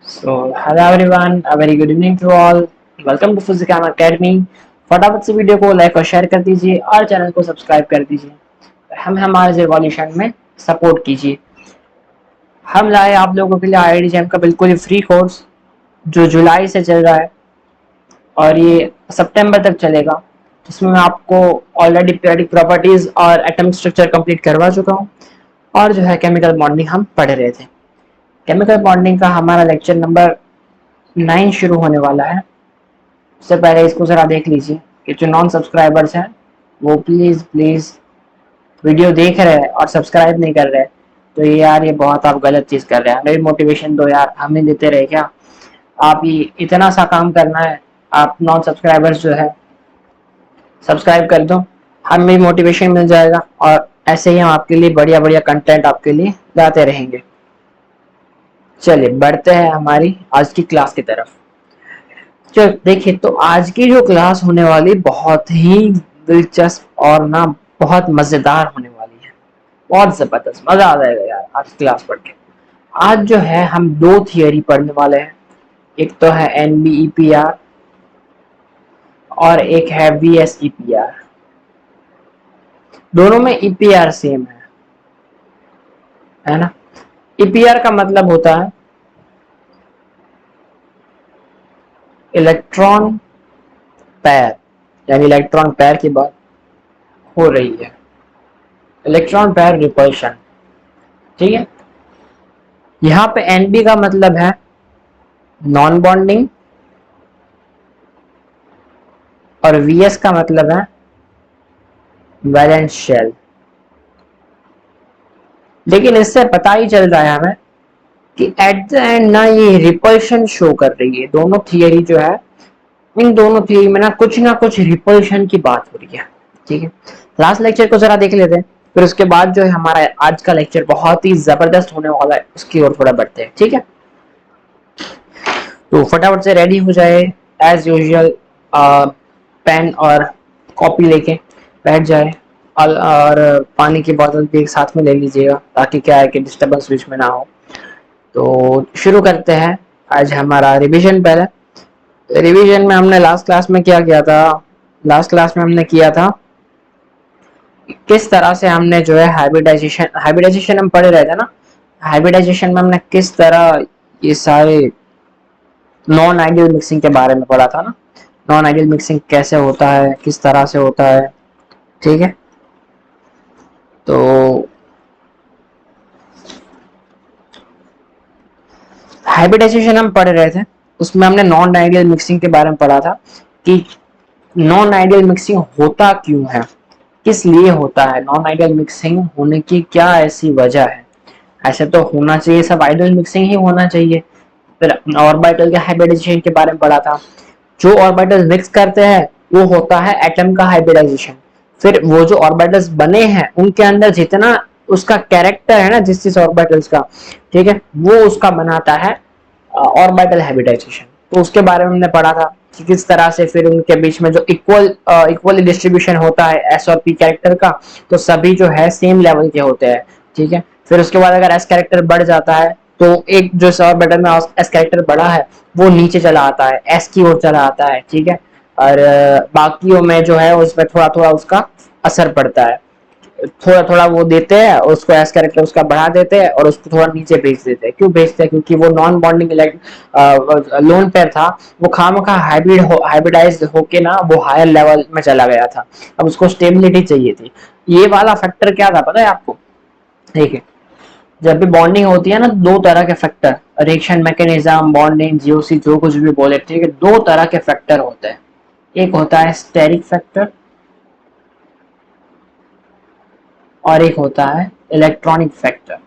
Hello everyone, a very good evening to all. Welcome to Physicam Academy. फटाफट से video को like और share कर दीजिए और चैनल को सब्सक्राइब कर दीजिए। हम हमारे रिवॉल्यूशन में सपोर्ट कीजिए। हम लाए आप लोगों के लिए IIT का बिल्कुल ही फ्री कोर्स जो जुलाई से चल रहा है और ये सितंबर तक चलेगा, जिसमें मैं आपको ऑलरेडी पीरियोडिक प्रॉपर्टीज और एटॉमिक स्ट्रक्चर कंप्लीट करवा चुका हूँ और जो है केमिकल बॉन्डिंग हम पढ़ रहे थे। केमिकल बॉन्डिंग का हमारा लेक्चर नंबर 9 शुरू होने वाला है। उससे पहले इसको जरा देख लीजिए कि जो नॉन सब्सक्राइबर्स हैं वो प्लीज प्लीज वीडियो देख रहे हैं और सब्सक्राइब नहीं कर रहे, तो ये यार ये बहुत आप गलत चीज कर रहे हैं। हमें मोटिवेशन दो यार, हमें देते रहे क्या? आप ये इतना सा काम करना है, आप नॉन सब्सक्राइबर्स जो है सब्सक्राइब कर दो, हमें भी मोटिवेशन मिल जाएगा और ऐसे ही हम आपके लिए बढ़िया बढ़िया कंटेंट आपके लिए लाते रहेंगे। चलिए बढ़ते हैं हमारी आज की क्लास की तरफ। चलो देखिए, तो आज की जो क्लास होने वाली बहुत ही दिलचस्प और ना बहुत मजेदार होने वाली है। बहुत जबरदस्त मजा आ जाएगा यार आज क्लास पढ़ के। आज जो है हम दो थियरी पढ़ने वाले हैं। एक तो है NBEPR और एक है VSEPR। दोनों में EPR सेम है ना? EPR का मतलब होता है इलेक्ट्रॉन पैर, यानी इलेक्ट्रॉन पैर की बात हो रही है, इलेक्ट्रॉन पैर रिपल्शन। ठीक है, यहाँ पे NB का मतलब है नॉन बॉन्डिंग और VS का मतलब है वैलेंस शेल। लेकिन इससे पता ही चल रहा है हमें कि एट द एंड ना ये रिपल्शन शो कर रही है। दोनों थियरी जो है, इन दोनों थियरी में ना कुछ रिपल्शन की बात हो रही है। ठीक है, लास्ट लेक्चर को जरा देख लेते हैं, फिर उसके बाद जो है हमारा आज का लेक्चर बहुत ही जबरदस्त होने वाला है, उसकी ओर थोड़ा बढ़ते हैं। ठीक है, तो फटाफट से रेडी हो जाए एज यूजुअल, पेन और कॉपी लेके बैठ जाए और पानी की बोतल भी एक साथ में ले लीजिएगा, ताकि क्या है कि डिस्टर्बेंस बीच में ना हो। तो शुरू करते हैं आज हमारा रिवीजन। पहले रिवीजन में हमने लास्ट क्लास में क्या किया था? लास्ट क्लास में हमने किया था किस तरह से हमने जो है हाइब्रिडाइजेशन हम पढ़ रहे थे ना। हाइब्रिडाइजेशन में हमने किस तरह ये सारे नॉन आइडियल मिक्सिंग के बारे में पढ़ा था ना। नॉन आइडियल मिक्सिंग कैसे होता है, किस तरह से होता है। ठीक है, तो हाइब्रिडाइजेशन हम पढ़ रहे थे, उसमें हमने नॉन आइडियल मिक्सिंग के बारे में पढ़ा था कि नॉन आइडियल मिक्सिंग होता क्यों है, किस लिए होता है, नॉन आइडियल मिक्सिंग होने की क्या ऐसी वजह है। ऐसे तो होना चाहिए सब आइडियल मिक्सिंग ही होना चाहिए। फिर ऑर्बिटल के हाइब्रिडाइजेशन के बारे में पढ़ा था। जो ऑर्बिटल मिक्स करते हैं वो होता है एटम का हाइब्रिडाइजेशन। फिर वो जो ऑर्बिटल्स बने हैं उनके अंदर जितना उसका कैरेक्टर है ना, जिस जिस ऑर्बिटल्स का, ठीक है, वो उसका बनाता है ऑर्बिटल हाइब्रिडाइजेशन। तो उसके बारे में हमने पढ़ा था कि किस तरह से फिर उनके बीच में जो इक्वली डिस्ट्रीब्यूशन होता है S और P कैरेक्टर का, तो सभी जो है सेम लेवल के होते हैं। ठीक है, फिर उसके बाद अगर S कैरेक्टर बढ़ जाता है तो एक जो ऑर्बिटल में S कैरेक्टर बढ़ा है वो नीचे चला आता है, S की ओर चला आता है। ठीक है, और बाकियों में जो है उसमें थोड़ा थोड़ा उसका असर पड़ता है, थोड़ा थोड़ा वो देते हैं, उसको एस कैरेक्टर उसका बढ़ा देते हैं और उसको थोड़ा नीचे भेज देते हैं। क्यों भेजते हैं? क्योंकि वो नॉन बॉन्डिंग लोन पेयर था, वो खामखा हाइब्रिडाइज होके ना वो हायर लेवल में चला गया था। अब उसको स्टेबिलिटी चाहिए थी। ये वाला फैक्टर क्या था पता है आपको? ठीक है, जब भी बॉन्डिंग होती है ना, दो तरह के factor, reaction mechanism, bonding, GOC, जो कुछ भी बोले, ठीक है, दो तरह के फैक्टर होते हैं। एक होता है स्टेरिक फैक्टर और एक होता है इलेक्ट्रॉनिक फैक्टर।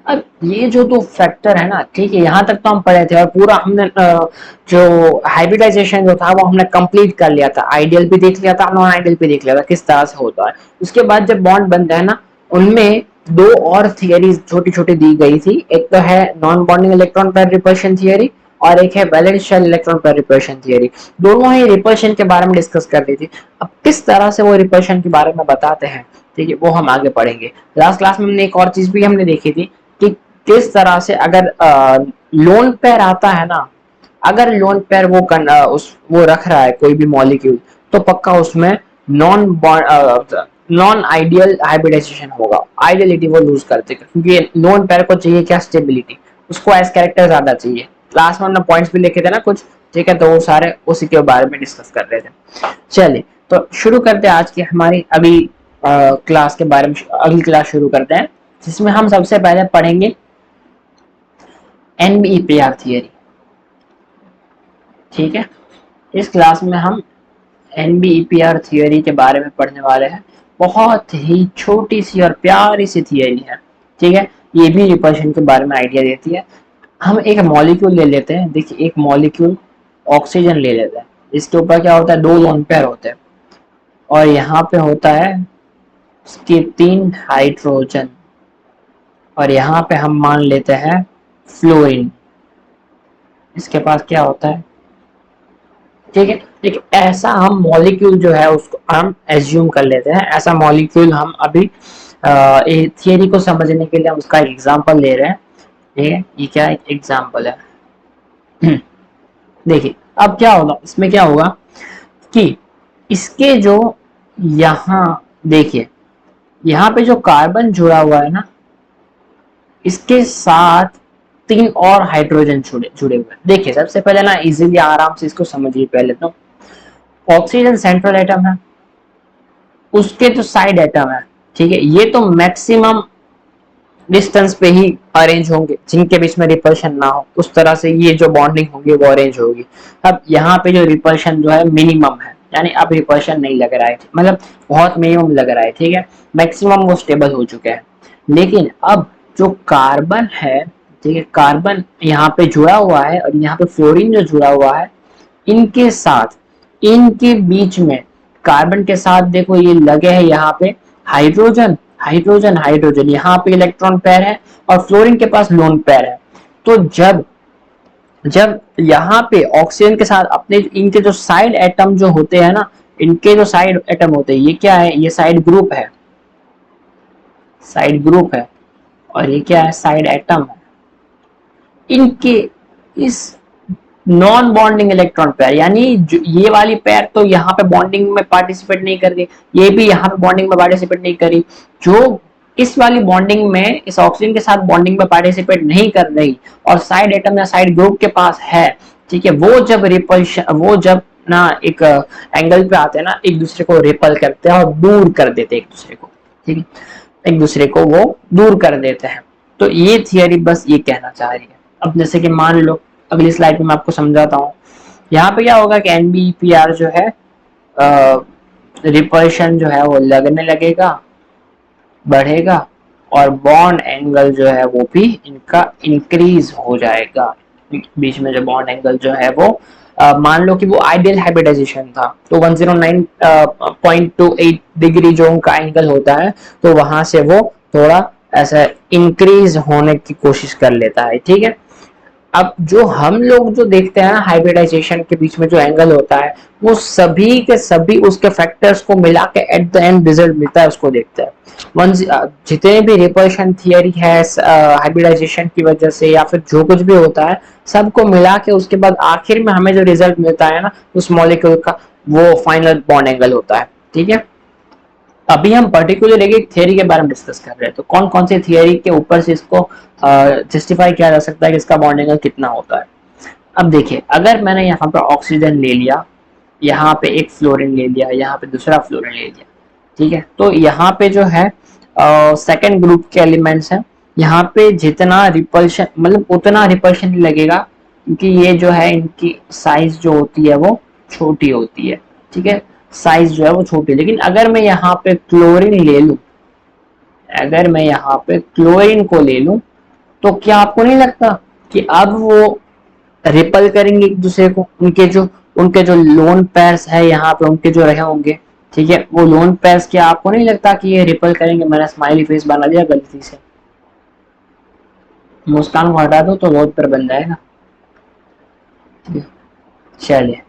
अब ये जो दो फैक्टर है ना, ठीक है, यहाँ तक तो हम पढ़े थे और पूरा हमने जो हाइब्रिडाइजेशन जो था वो हमने कंप्लीट कर लिया था। आइडियल भी देख लिया था, नॉन आइडियल भी देख लिया था किस तरह से होता है। उसके बाद जब बॉन्ड बनते हैं ना, उनमें दो और थियरीज छोटी छोटी दी गई थी। एक तो है non bonding electron pair repulsion theory और एक है valence shell electron pair repulsion theory. दोनों ही रिपल्शन के बारे में डिस्कस कर रही थी। अब किस तरह से वो रिपल्शन के बारे में बताते हैं, ठीक है, वो हम आगे पढ़ेंगे। लास्ट क्लास में हमने एक और चीज भी हमने देखी थी कि किस तरह से अगर लोन पेयर आता है ना, अगर लोन पेयर वो रख रहा है कोई भी मॉलिक्यूल, तो पक्का उसमें नॉन नॉन आइडियल हाइब्रिडाइजेशन होगा, आइडियलिटी वो लूज कर देगा, क्योंकि लोन पेयर को चाहिए क्या, स्टेबिलिटी, उसको एस कैरेक्टर ज्यादा चाहिए। क्लास में हमने पॉइंट्स भी लिखे थे ना कुछ, ठीक है, तो वो सारे उसी के बारे में डिस्कस कर रहे थे। चलिए तो शुरू करते हैं आज की हमारी अगली क्लास के बारे में, अगली क्लास शुरू करते हैं, जिसमें हम सबसे पहले पढ़ेंगे एनबीईपीआर थियरी। ठीक है, इस क्लास में हम एनबीईपीआर थियरी के बारे में पढ़ने वाले हैं। बहुत ही छोटी सी और प्यारी सी थियरी है, ठीक है, ये भी रिपल्शन के बारे में आइडिया देती है। हम एक मॉलिक्यूल ले लेते हैं, देखिए एक मॉलिक्यूल ऑक्सीजन ले लेते हैं, इसके ऊपर क्या होता है, 2 लोन पेयर होते हैं, और यहाँ पे होता है उसके 3 हाइड्रोजन, और यहाँ पे हम मान लेते हैं फ्लोरीन, इसके पास क्या होता है, ठीक है। देखिए ऐसा हम मॉलिक्यूल जो है उसको हम एज्यूम कर लेते हैं, ऐसा मॉलिक्यूल हम अभी थियरी को समझने के लिए हम उसका एग्जांपल ले रहे हैं, ठीक है, ये क्या एक एग्जांपल है। देखिए अब क्या होगा, इसमें क्या होगा कि इसके जो यहाँ देखिए यहाँ पे जो कार्बन जुड़ा हुआ है ना, इसके साथ 3 और हाइड्रोजन जुड़े जुड़े हुए हैं। देखिए सबसे पहले ना इजीली आराम से इसको समझिए, पहले तो ऑक्सीजन सेंट्रल एटम है, उसके जो साइड एटम है, ठीक है, ये तो मैक्सिमम डिस्टेंस पे ही अरेंज होंगे, जिनके बीच में रिपल्शन ना हो, उस तरह से ये जो बॉन्डिंग होगी वो अरेंज होगी। अब यहाँ पे जो रिपल्शन जो है मिनिमम है, यानी अब रिपल्शन नहीं लग रहा है, मतलब बहुत मिनिमम लग रहा है, ठीक है, मैक्सिमम वो स्टेबल हो चुके हैं। लेकिन अब जो कार्बन है, ठीक है, कार्बन यहाँ पे जुड़ा हुआ है और यहाँ पे फ्लोरीन जो जुड़ा हुआ है, इनके साथ, इनके बीच में कार्बन के साथ देखो ये लगे हैं यहाँ पे हाइड्रोजन, हाइड्रोजन हाइड्रोजन, यहाँ पे इलेक्ट्रॉन पेयर है और फ्लोरीन के पास लोन पेयर है। तो जब जब यहाँ पे ऑक्सीजन के साथ अपने इनके जो साइड एटम जो होते हैं ना, इनके जो साइड एटम होते हैं, ये क्या है, ये साइड ग्रुप है, साइड ग्रुप है, और ये क्या है, साइड एटम है। इनके इस नॉन बॉन्डिंग इलेक्ट्रॉन पेयर, यानी ये वाली पेयर तो यहाँ पे बॉन्डिंग में पार्टिसिपेट नहीं कर रही, ये भी यहाँ पे बॉन्डिंग में पार्टिसिपेट नहीं करी, जो इस वाली बॉन्डिंग में इस ऑक्सीजन के साथ बॉन्डिंग में पार्टिसिपेट नहीं कर रही और साइड एटम या साइड ग्रुप के पास है, ठीक है, वो जब रिपल्शन, वो जब ना एक एंगल पे आते हैं ना, एक दूसरे को रिपल करते हैं और दूर कर देते हैं एक दूसरे को, ठीक है, एक दूसरे को वो दूर कर देते हैं। तो ये थियरी बस ये कहना चाह रही है। अब जैसे कि मान लो अगली स्लाइड में मैं आपको समझाता हूँ, यहाँ पे क्या होगा कि एनबीईपीआर जो है रिपल्शन जो है वो लगने लगेगा, बढ़ेगा, और बॉन्ड एंगल जो है वो भी इनका इंक्रीज हो जाएगा। बीच में जो बॉन्ड एंगल जो है वो मान लो कि वो आइडियल हाइब्रिडाइजेशन था, तो 109.28 डिग्री जो उनका एंगल होता है, तो वहां से वो थोड़ा ऐसा इंक्रीज होने की कोशिश कर लेता है, ठीक है। अब जो हम लोग जो देखते हैं हाइब्रिडाइजेशन के बीच में जो एंगल होता है, वो सभी के सभी उसके फैक्टर्स को मिला के एट द एंड रिजल्ट मिलता है, उसको देखते हैं। जितने भी रिपल्शन थियरी है हाइब्रिडाइजेशन की वजह से या फिर जो कुछ भी होता है, सबको मिला के उसके बाद आखिर में हमें जो रिजल्ट मिलता है ना उस मॉलिक्यूल का, वो फाइनल बॉन्ड एंगल होता है, ठीक है। अभी हम पर्टिकुलर एक थियरी के बारे में डिस्कस कर रहे हैं, तो कौन कौन सी थियरी के ऊपर से इसको जस्टिफाई किया जा सकता है कि इसका बॉन्ड एंगल कितना होता है। अब देखिए अगर मैंने यहाँ पर ऑक्सीजन ले लिया, यहाँ पे एक फ्लोरीन ले लिया, यहाँ पे दूसरा फ्लोरीन ले लिया, ठीक है, तो यहाँ पे जो है सेकेंड ग्रुप के एलिमेंट्स हैं, यहाँ पे जितना रिपल्शन, मतलब उतना रिपल्शन नहीं लगेगा, क्योंकि ये जो है इनकी साइज जो होती है वो छोटी होती है, ठीक है, साइज जो है वो छोटी। लेकिन अगर मैं यहाँ पे क्लोरीन ले लूं, अगर मैं यहाँ पे क्लोरीन को ले लूं, तो क्या आपको नहीं लगता कि अब वो रिपल करेंगे एक दूसरे को, उनके जो लोन पेयर्स है यहाँ पे उनके जो रहे होंगे, ठीक है, वो लोन पेयर्स, क्या आपको नहीं लगता कि ये रिपल करेंगे। मैंने स्माइली फेस बना दिया गलती से, मुस्कान को हटा दो तो बहुत पर बन जाएगा, चलिए।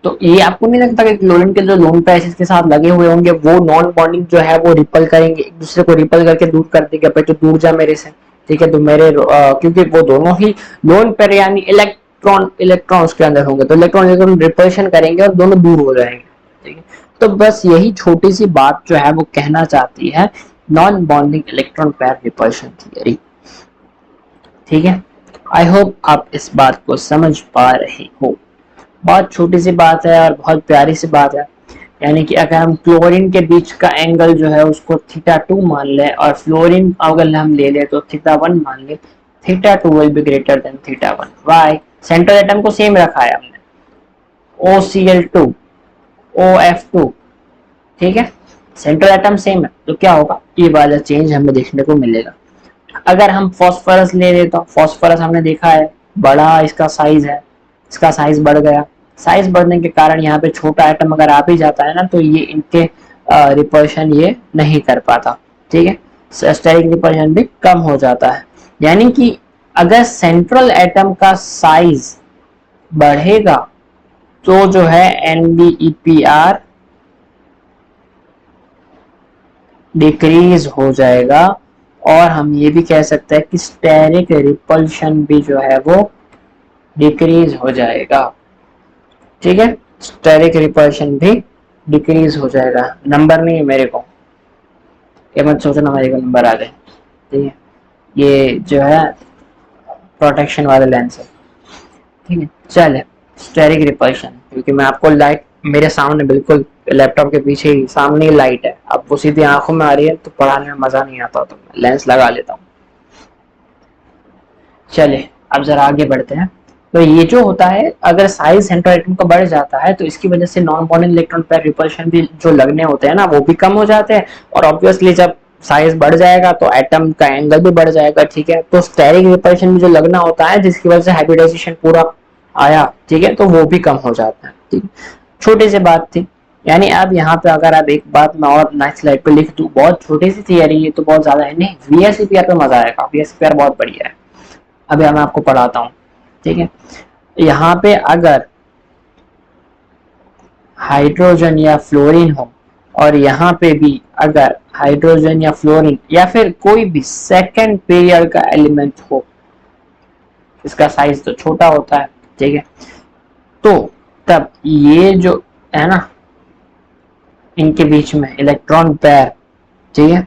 तो ये आपको नहीं लगता कि क्लोरीन के जो लोन पेयर्स के साथ लगे हुए होंगे वो नॉन बॉन्डिंग जो है वो रिपल करेंगे, एक दूसरे को रिपल करके दूर कर देंगे, भाई तो दूर जा मेरे से, ठीक है। तो मेरे क्योंकि वो दोनों ही लोन पेयर यानी इलेक्ट्रॉन उसके अंदर होंगे, तो इलेक्ट्रॉन इलेक्ट्रॉन रिपल्शन करेंगे और दोनों दूर हो जाएंगे, ठीक है। तो बस यही छोटी सी बात जो है वो कहना चाहती है non bonding electron pair repulsion theory, ठीक है। आई होप आप इस बात को समझ पा रहे हो। बहुत छोटी सी बात है और बहुत प्यारी सी बात है। यानी कि अगर हम क्लोरीन के बीच का एंगल जो है उसको θ2 मान ले और फ्लोरीन अगर हम ले ले तो θ1 मान ले, θ2 will be greater than θ1। Why? Central atom को सेम रखा है हमने, OCl2 OF2, ठीक है। सेंट्रल एटम सेम है तो क्या होगा, ये वाला चेंज हमें देखने को मिलेगा। अगर हम फॉस्फोरस ले लेते तो फॉस्फोरस हमने देखा है बड़ा इसका साइज है, इसका साइज बढ़ गया। साइज बढ़ने के कारण यहाँ पे छोटा एटम अगर आ भी जाता है ना तो ये इनके रिपल्शन ये नहीं कर पाता, ठीक है। स्टेरिक रिपल्शन भी कम हो जाता है। यानी कि अगर सेंट्रल एटम का साइज बढ़ेगा तो जो है NBEPR डिक्रीज हो जाएगा, और हम ये भी कह सकते हैं कि स्टेरिक रिपल्शन भी जो है वो डिक्रीज हो जाएगा, ठीक है। स्टेरिक रिपल्शन भी डिक्रीज हो जाएगा। नंबर नहीं है मेरे को, ये मत सोचना मेरे को नंबर आ गए, ठीक है। ये जो है प्रोटेक्शन वाले लेंस है, ठीक है। चले स्टेरिक रिपल्शन, क्योंकि मैं आपको लाइट मेरे सामने बिल्कुल लैपटॉप के पीछे ही सामने ही लाइट है, अब वो सीधी आंखों में आ रही है तो पढ़ाने में मजा नहीं आता, तो मैं लेंस लगा लेता हूँ। चले अब जरा आगे बढ़ते हैं। तो ये जो होता है अगर साइज सेंट्रल एटम का बढ़ जाता है तो इसकी वजह से non bonding electron pair repulsion भी जो लगने होते हैं ना वो भी कम हो जाते हैं, और ऑब्वियसली जब साइज बढ़ जाएगा तो एटम का एंगल भी बढ़ जाएगा, ठीक है। तो स्टेरिक रिपल्शन भी जो लगना होता है जिसकी वजह से हाइब्रिडाइजेशन पूरा आया, ठीक है, तो वो भी कम हो जाता है, ठीक है। छोटी सी बात थी। यानी अब यहाँ पे अगर आप एक बात मैं और नेक्स्ट स्लाइड पे लिख दूं, बहुत छोटी सी थियरी है तो बहुत ज्यादा है नहीं, VSEPR पे मजा आएगा, VSEPR बहुत बढ़िया है। अभी मैं आपको पढ़ाता हूँ, ठीक है। यहाँ पे अगर हाइड्रोजन या फ्लोरीन हो और यहाँ पे भी अगर हाइड्रोजन या फ्लोरीन या फिर कोई भी सेकंड पीरियड का एलिमेंट हो, इसका साइज तो छोटा होता है, ठीक है। तो तब ये जो है ना इनके बीच में इलेक्ट्रॉन पेयर, ठीक है,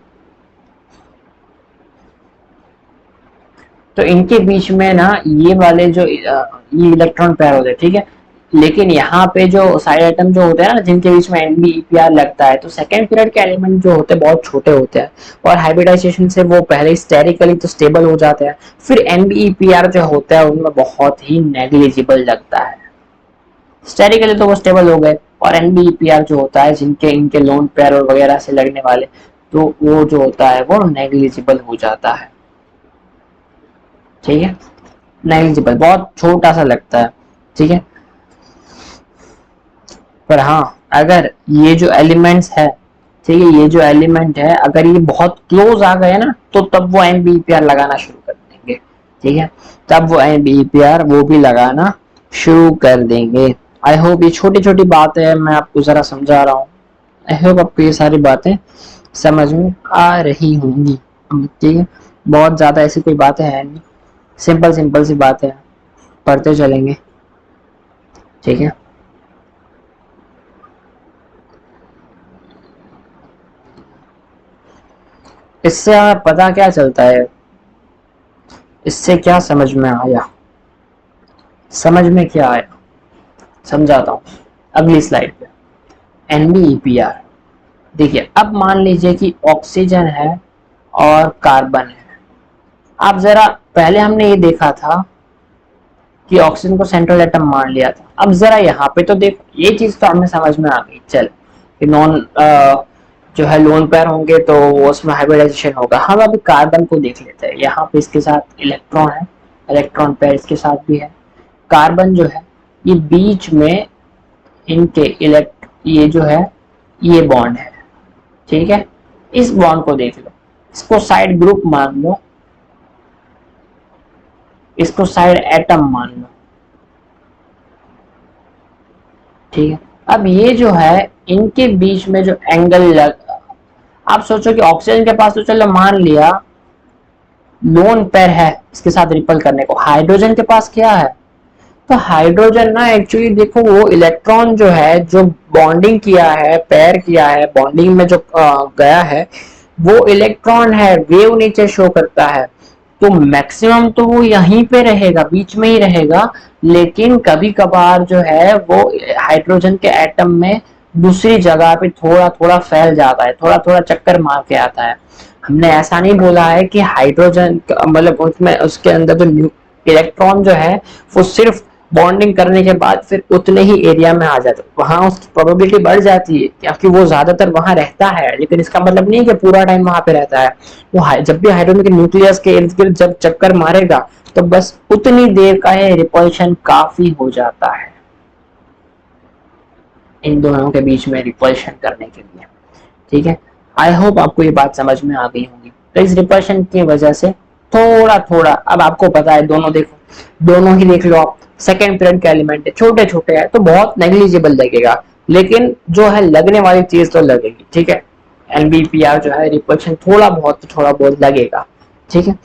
तो इनके बीच में ना ये वाले जो ये इलेक्ट्रॉन पेयर होते हैं, ठीक है। लेकिन यहाँ पे जो साइड एटम जो होते हैं ना जिनके बीच में NBEPR लगता है, तो सेकेंड पीरियड के एलिमेंट जो होते हैं बहुत छोटे होते हैं, और हाइब्रिडाइजेशन से वो पहले स्टेरिकली तो स्टेबल हो जाते हैं, फिर NBEPR जो होता है उनमें बहुत ही नेग्लिजिबल लगता है। स्टेरिकली तो वो स्टेबल हो गए, और NBEPR जो होता है जिनके इनके लोन पेयर और वगैरह से लगने वाले, तो वो जो होता है वो नेग्लिजिबल हो जाता है, ठीक है। नेग्लिजिबल बहुत छोटा सा लगता है, ठीक है। पर हाँ अगर ये जो एलिमेंट्स है, ठीक है, ये जो एलिमेंट है अगर ये बहुत क्लोज आ गए ना तो तब वो NBEPR लगाना शुरू कर देंगे, ठीक है। तब वो NBEPR वो भी लगाना शुरू कर देंगे। आई होप ये छोटी छोटी बात है मैं आपको जरा समझा रहा हूँ। आई होप आपको ये सारी बातें समझ में आ रही होंगी, ठीक है। बहुत ज्यादा ऐसी कोई बातें है नहीं, सिंपल सिंपल सी बात है, पढ़ते चलेंगे, ठीक है। इससे हमें पता क्या चलता है, इससे क्या समझ में आया, समझ में क्या आया समझाता हूँ अगली स्लाइड पे। NBEPR देखिए, अब मान लीजिए कि ऑक्सीजन है और कार्बन है। आप जरा पहले हमने ये देखा था कि ऑक्सीजन को सेंट्रल एटम मान लिया था, अब जरा यहाँ पे तो देखो ये चीज तो हमें समझ में आ गई, चल कि नॉन जो है लोन पेयर होंगे तो उसमें हाइब्रिडाइजेशन होगा। हम अभी कार्बन को देख लेते हैं। यहाँ पे इसके साथ इलेक्ट्रॉन है, इलेक्ट्रॉन पेयर इसके साथ भी है। कार्बन जो है ये बीच में इनके ये जो है ये बॉन्ड है, ठीक है। इस बॉन्ड को देख लो, इसको साइड ग्रुप मान लो, इसको साइड एटम मान लो, ठीक है। अब ये जो है इनके बीच में जो एंगल आप सोचो कि ऑक्सीजन के पास तो चलो मान लिया लोन पेयर है इसके साथ रिपल करने को। हाइड्रोजन के पास क्या है, तो हाइड्रोजन ना एक्चुअली देखो वो इलेक्ट्रॉन जो है, जो बॉन्डिंग किया है, पेयर किया है, बॉन्डिंग में जो गया है, वो इलेक्ट्रॉन है, वेव नेचर शो करता है। तो मैक्सिमम तो वो यहीं पे रहेगा, बीच में ही रहेगा, लेकिन कभी कभार जो है वो हाइड्रोजन के एटम में दूसरी जगह पे थोड़ा थोड़ा फैल जाता है, थोड़ा थोड़ा चक्कर मार के आता है। हमने ऐसा नहीं बोला है कि हाइड्रोजन मतलब उसमें उसके अंदर जो इलेक्ट्रॉन जो है वो सिर्फ बॉन्डिंग करने के बाद फिर उतने ही एरिया में आ जाता है, वहां उसकी प्रोबेबिलिटी बढ़ जाती है क्योंकि वो ज्यादातर वहां रहता है, लेकिन इसका मतलब नहीं है कि पूरा टाइम वहां पे रहता है। वो जब भी हाइड्रोजन के न्यूक्लियस के इर्द गिर्द जब चक्कर मारेगा तो बस उतनी देर का है रिपल्शन काफी हो जाता है इन दोनों के बीच में रिपल्शन करने के लिए। ठीक है, आई होप आपको ये बात समझ में आ गई होगी। तो इस रिपल्शन की वजह से थोड़ा थोड़ा अब आपको पता है, दोनों देखो, दोनों ही देख लो आप, सेकेंड पीरियड के एलिमेंट है, छोटे छोटे है तो बहुत नेग्लिजिबल लगेगा, लेकिन जो है लगने वाली चीज तो लगेगी। ठीक है, एनबीपीआर जो है रिपल्शन थोड़ा बहुत लगेगा। ठीक है,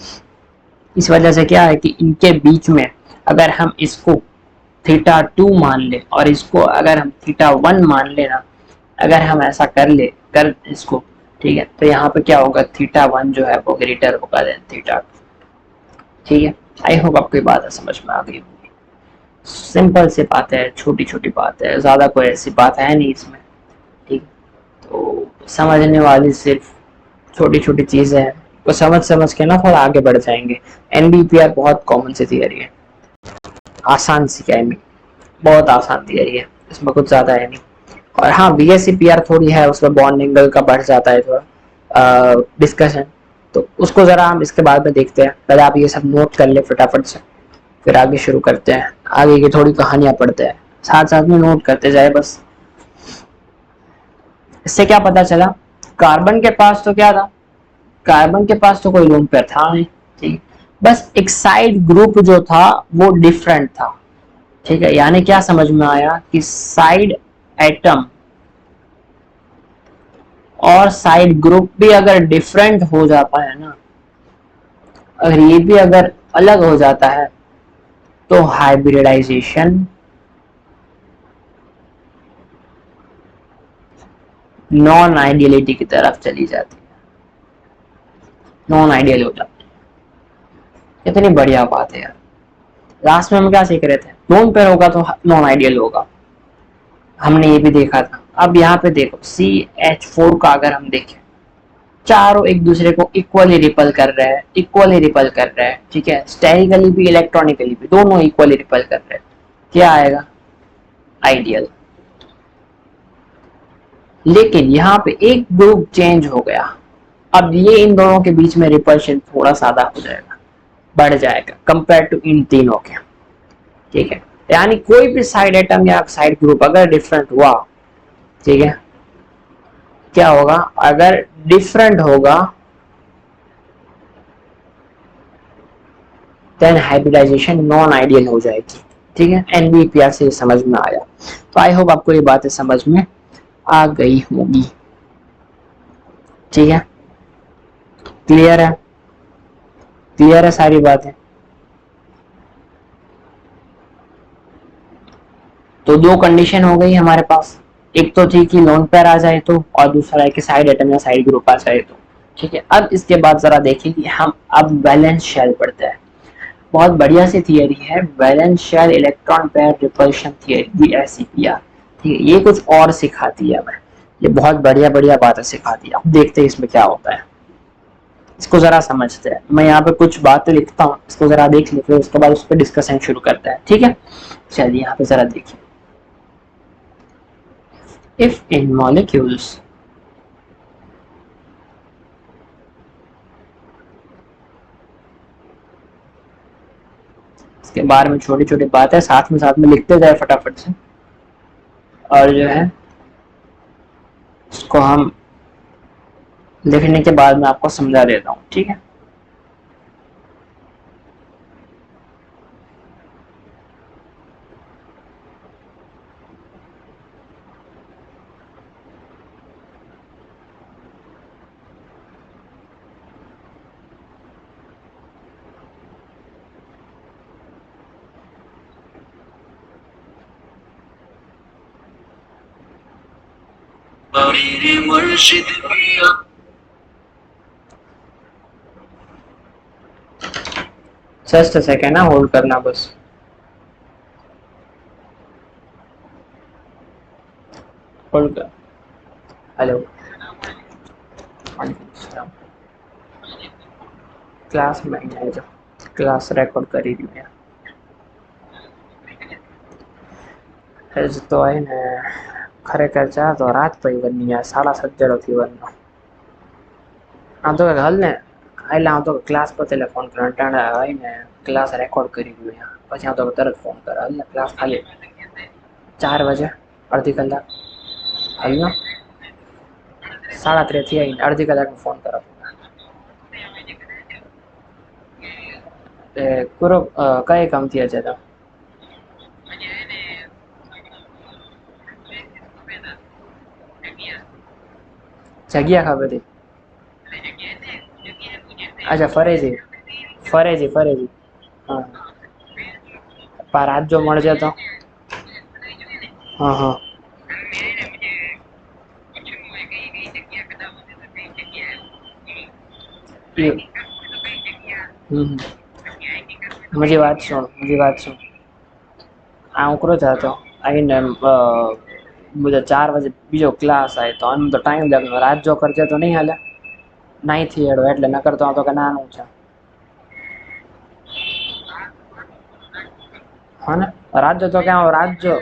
इस वजह से क्या है कि इनके बीच में अगर हम इसको थीटा 2 मान ले और इसको अगर हम थीटा 1 मान लेना, अगर हम ऐसा कर इसको, ठीक है, तो यहाँ पे क्या होगा, थीटा 1 जो है वो ग्रेटर होगा देन थीटा 2। ठीक है, आई होप आपको ये बात समझ में आ गई होगी। सिंपल सी बात है, छोटी छोटी बात है, ज्यादा कोई ऐसी बात है नहीं इसमें। ठीक, तो समझने वाली सिर्फ छोटी छोटी चीजें हैं, तो समझ समझ के ना थोड़ा आगे बढ़ जाएंगे। एनबीपीआर बहुत कॉमन सी थियरी है, आसान सी है, बहुत आसान थियरी है, इसमें कुछ ज्यादा है नहीं। और हाँ, बीएससीपीआर थोड़ी है, उसमें बॉन्ड एंगल का बढ़ जाता है थोड़ा डिस्कशन, तो उसको जरा हम इसके बाद में देखते हैं। पहले आप ये सब नोट कर ले फटाफट से, फिर आगे शुरू करते हैं, आगे की थोड़ी कहानियां पढ़ते हैं, साथ साथ में नोट करते जाए बस। इससे क्या पता चला, कार्बन के पास तो क्या था, कार्बन के पास तो कोई लोन पेयर था नहीं। ठीक, बस एक साइड ग्रुप जो था वो डिफरेंट था। ठीक है, यानी क्या समझ में आया कि साइड एटम और साइड ग्रुप भी अगर डिफरेंट हो जाता है ना, अगर ये भी अगर अलग हो जाता है, तो हाइब्रिडाइजेशन नॉन आइडियलिटी की तरफ चली जाती है, नॉन आइडियल हो जाती है। कितनी बढ़िया बात है यार। लास्ट में हम क्या सीख रहे थे, लोन पेयर होगा तो नॉन आइडियल होगा, हमने ये भी देखा था। अब यहाँ पे देखो CH4 का अगर हम देखें, चारों एक दूसरे को इक्वली रिपल कर रहे हैं, इक्वली रिपल कर रहे हैं। ठीक है, स्टेरिकली भी इलेक्ट्रॉनिकली भी दोनों इक्वली रिपल कर रहे हैं, क्या आएगा, आइडियल। लेकिन यहाँ पे एक ग्रुप चेंज हो गया, अब ये इन दोनों के बीच में रिपल्शन थोड़ा ज्यादा हो जाएगा, बढ़ जाएगा कंपेयर टू इन तीनों के। ठीक है, यानी कोई भी साइड एटम या साइड ग्रुप अगर डिफरेंट हुआ, ठीक है, क्या होगा, अगर डिफरेंट होगा देन हाइब्रिडाइजेशन नॉन आइडियल हो जाएगी। ठीक है, एनबीपीआर से समझ में आया, तो आई होप आपको ये बातें समझ में आ गई होगी। ठीक है, क्लियर है, क्लियर है सारी बातें। तो दो कंडीशन हो गई हमारे पास, एक तो थी कि लोन पेयर आ जाए तो, और दूसरा है कि साइड एटम या साइड ग्रुप आ जाए तो। ठीक है, अब इसके बाद जरा देखिए कि हम अब वैलेंस शेल पढ़ते हैं। बहुत बढ़िया सी थियरी है, valence shell electron pair repulsion theory, VSEPR। ठीक है, ये कुछ और सिखाती है हमें, ये बहुत बढ़िया बढ़िया बातें सिखाती है। अब देखते हैं इसमें क्या होता है, इसको जरा समझते हैं। मैं यहाँ पे कुछ बातें लिखता हूँ, इसको जरा देख लीजिए, फिर उसके बाद उस पर डिस्कशन शुरू करते हैं। ठीक है, चलिए यहाँ पे जरा देखिए। If in molecules इसके बारे में छोटी छोटी बात है, साथ में लिखते जाए फटाफट से, और जो है इसको हम लिखने के बाद मैं आपको समझा देता हूँ। ठीक है, जस्ट सेकेंड ना, होल्ड करना बस। होल्ड कर। हेलो, क्लास में है जो क्लास रेकॉर्ड કરી રહ્યું યાર હેજ તો આય ને ખરેખર ચા તો રાત પઈ વરની યાર 7:30 થી વરનો આમ તો હાલ ને એટલે આમ તો ક્લાસ પર એટલે ફોન કરે ટાણા આય ને ક્લાસ રેકોર્ડ કરી રહ્યું યાર પછી આમ તો તરત ફોન કરે હાલ ને ક્લાસ ખાલી 4 વાગે અડધી કલાક હાલ ને 3:30 થી આઈને અડધી કલાક ફોન કરો પૂરો કઈ કામ થયા છે તો જગ્યા ખબર હતી અચ્છા ફરેજી હા રાત જો મળશે તો હા હા मुझे बात सुन आ उकरो जातो आईने मुझे 4 बजे बीजो क्लास आए तो आम तो टाइम लगनो रात जो करते तो नहीं हाले नहीं थी एडो એટલે ન કરતો તો કે નાનું છે હા ને રાત જો તો કે રાત જો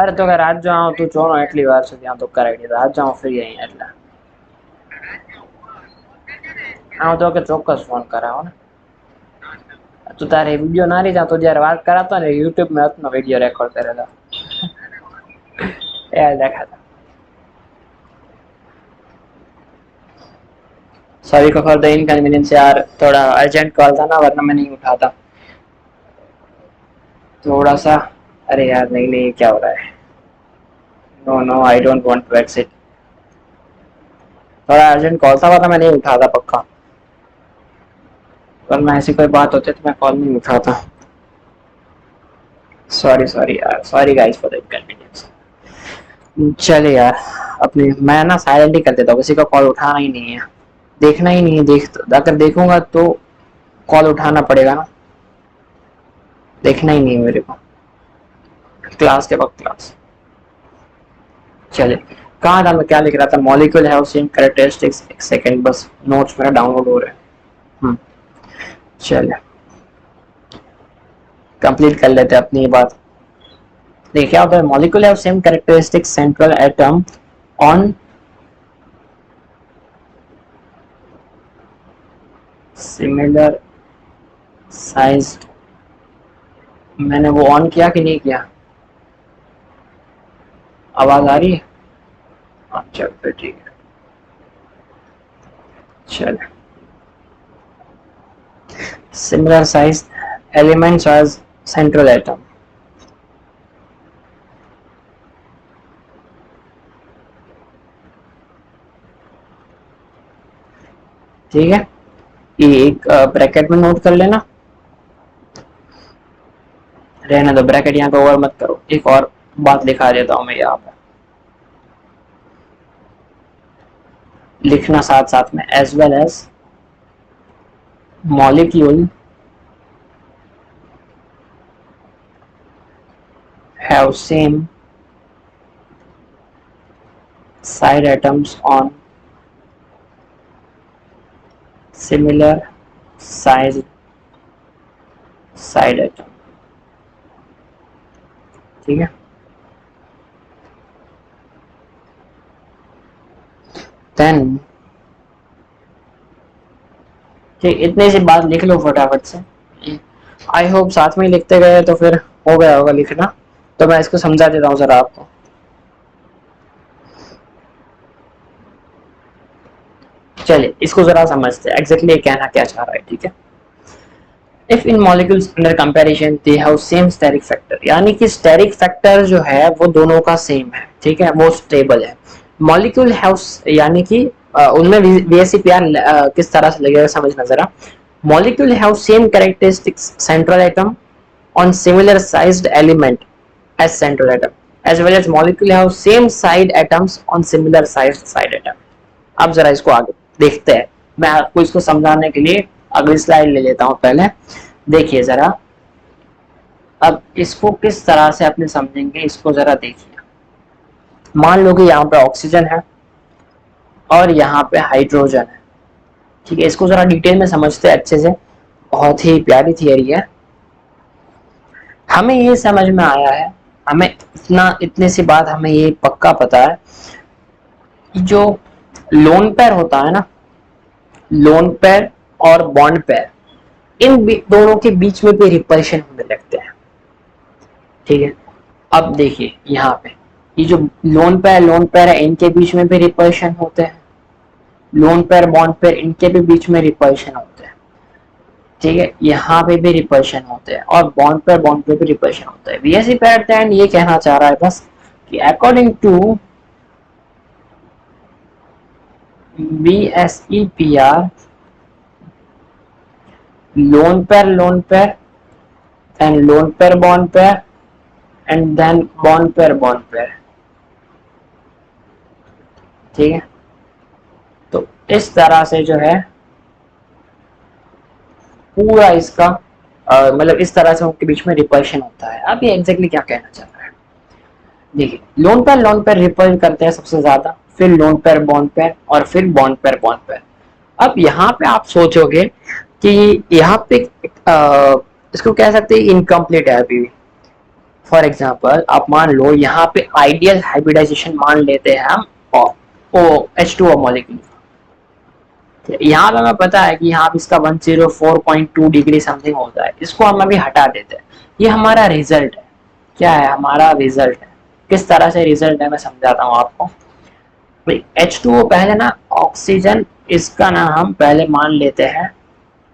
અરે તો કે રાત જો તું જોનો એટલી વાર સુધી આ તો કરાવી દે રાત જો ફ્રી અહીં એટલે આ તો કે ચોક્કસ ફોન કરાવો ને તો તારે વિડિયો ના રહી જા તો જ્યારે વાત કરાતો ને YouTube में अपना वीडियो रिकॉर्ड करेला यार देखा था सॉरी को फॉर द इनकन्वीनियंस यार थोड़ा अर्जेंट कॉल था ना वरना मैं नहीं उठाता थोड़ा सा अरे यार नहीं नहीं क्या हो रहा है no no I don't want to exit थोड़ा अर्जेंट कॉल था वरना मैं नहीं उठाता पक्का वरना ऐसी कोई बात होती तो मैं कॉल नहीं उठाता सॉरी सॉरी यार sorry guys for the inconvenience चले यार अपनी मैं ना साइलेंट ही कर देता हूँ किसी का कॉल उठाना ही नहीं है देखना ही नहीं है अगर देखूंगा तो कॉल उठाना पड़ेगा ना देखना ही नहीं है मेरे को क्लास के वक्त क्लास चले कहाँ था मैं क्या लिख रहा था मॉलिक्यूल हैव सेम कैरेक्टरिस्टिक्स एक सेकंड बस नोट्स मेरा डाउनलोड हो रहा है चले कंप्लीट कर लेते हैं अपनी बात देखिए क्या होता है molecule have same characteristics central atom on similar sized मैंने वो ऑन किया कि नहीं किया आवाज आ रही है अच्छा फिर ठीक है चल similar size elements as central atom ठीक है ये एक ब्रैकेट में नोट कर लेना रहने दो ब्रैकेट यहाँ पे ओवर मत करो एक और बात लिखा देता हूँ मैं यहाँ पे लिखना साथ साथ में as well as molecule have same side atoms on similar sized side atom ठीक है देन ठीक इतने सी बात लिख लो फटाफट से आई होप साथ में लिखते गए तो फिर हो गया होगा लिखना तो मैं इसको समझा देता हूँ जरा आपको चलिए इसको जरा समझते हैं एग्जैक्टली कहना क्या चाह रहा है ठीक है if in molecules under comparison they have same steric factor यानी कि स्टेरिक फैक्टर जो है वो दोनों का सेम है ठीक है वो स्टेबल है मॉलिक्यूल हैव यानी कि उनमें VSEPR किस तरह से लगेगा समझना जरा molecule have same characteristics central atom on similar sized element as central atom as well as molecule have same side atoms on similar side atom। अब जरा इसको आगे देखते हैं, मैं आपको इसको समझाने के लिए अगली स्लाइड ले लेता हूं। पहले देखिए जरा, अब इसको किस तरह से अपने समझेंगे, इसको जरा देखिए। मान लो कि यहाँ पे ऑक्सीजन है और यहाँ पे हाइड्रोजन है, ठीक है। इसको जरा डिटेल में समझते हैं अच्छे से, बहुत ही प्यारी थियरी है। हमें ये समझ में आया है, हमें इतने सी बात हमें ये पक्का पता है कि जो लोन पेयर होता है ना, लोन पेयर और बॉन्ड पेयर, इन दोनों के बीच में भी रिपल्शन होने लगते हैं, ठीक है। अब देखिए यहाँ पे ये जो लोन पेयर है, इनके बीच में भी रिपल्शन होते हैं, लोन पेयर बॉन्ड पेयर इनके भी बीच में रिपल्शन होते हैं, ठीक है। यहाँ पे भी रिपल्शन होते हैं और बॉन्ड पे भी रिपल्शन होता है। वीएसई पैटर्न ये कहना चाह रहा है बस कि according to VSEPR, lone pair and lone pair bond pair and then bond pair, ठीक है। तो इस तरह से जो है पूरा इसका मतलब इस तरह से उनके बीच में रिपल्शन होता है। अब ये एग्जैक्टली क्या कहना चाह रहा है, देखिए लोन पेयर रिपल करते हैं सबसे ज्यादा, फिर लोन पेयर बॉन्ड पेयर और फिर बॉन्ड पेयर। अब यहाँ पे आप सोचोगे कि यहाँ पे इसको कह सकते हैं इनकम्प्लीट है अभी भी। फॉर एग्जाम्पल आप मान लो यहाँ पे आइडियल हाइब्रिडाइजेशन मान लेते हैं हम H2O मॉलिक्यूल। यहाँ पे हमें पता है कि यहाँ पे इसका 104.2 डिग्री समथिंग होता है, इसको हम अभी हटा देते हैं। ये हमारा रिजल्ट है, क्या है हमारा रिजल्ट है। किस तरह से रिजल्ट है मैं समझाता हूँ आपको। H2O पहले ना ऑक्सीजन, इसका ना हम पहले मान लेते हैं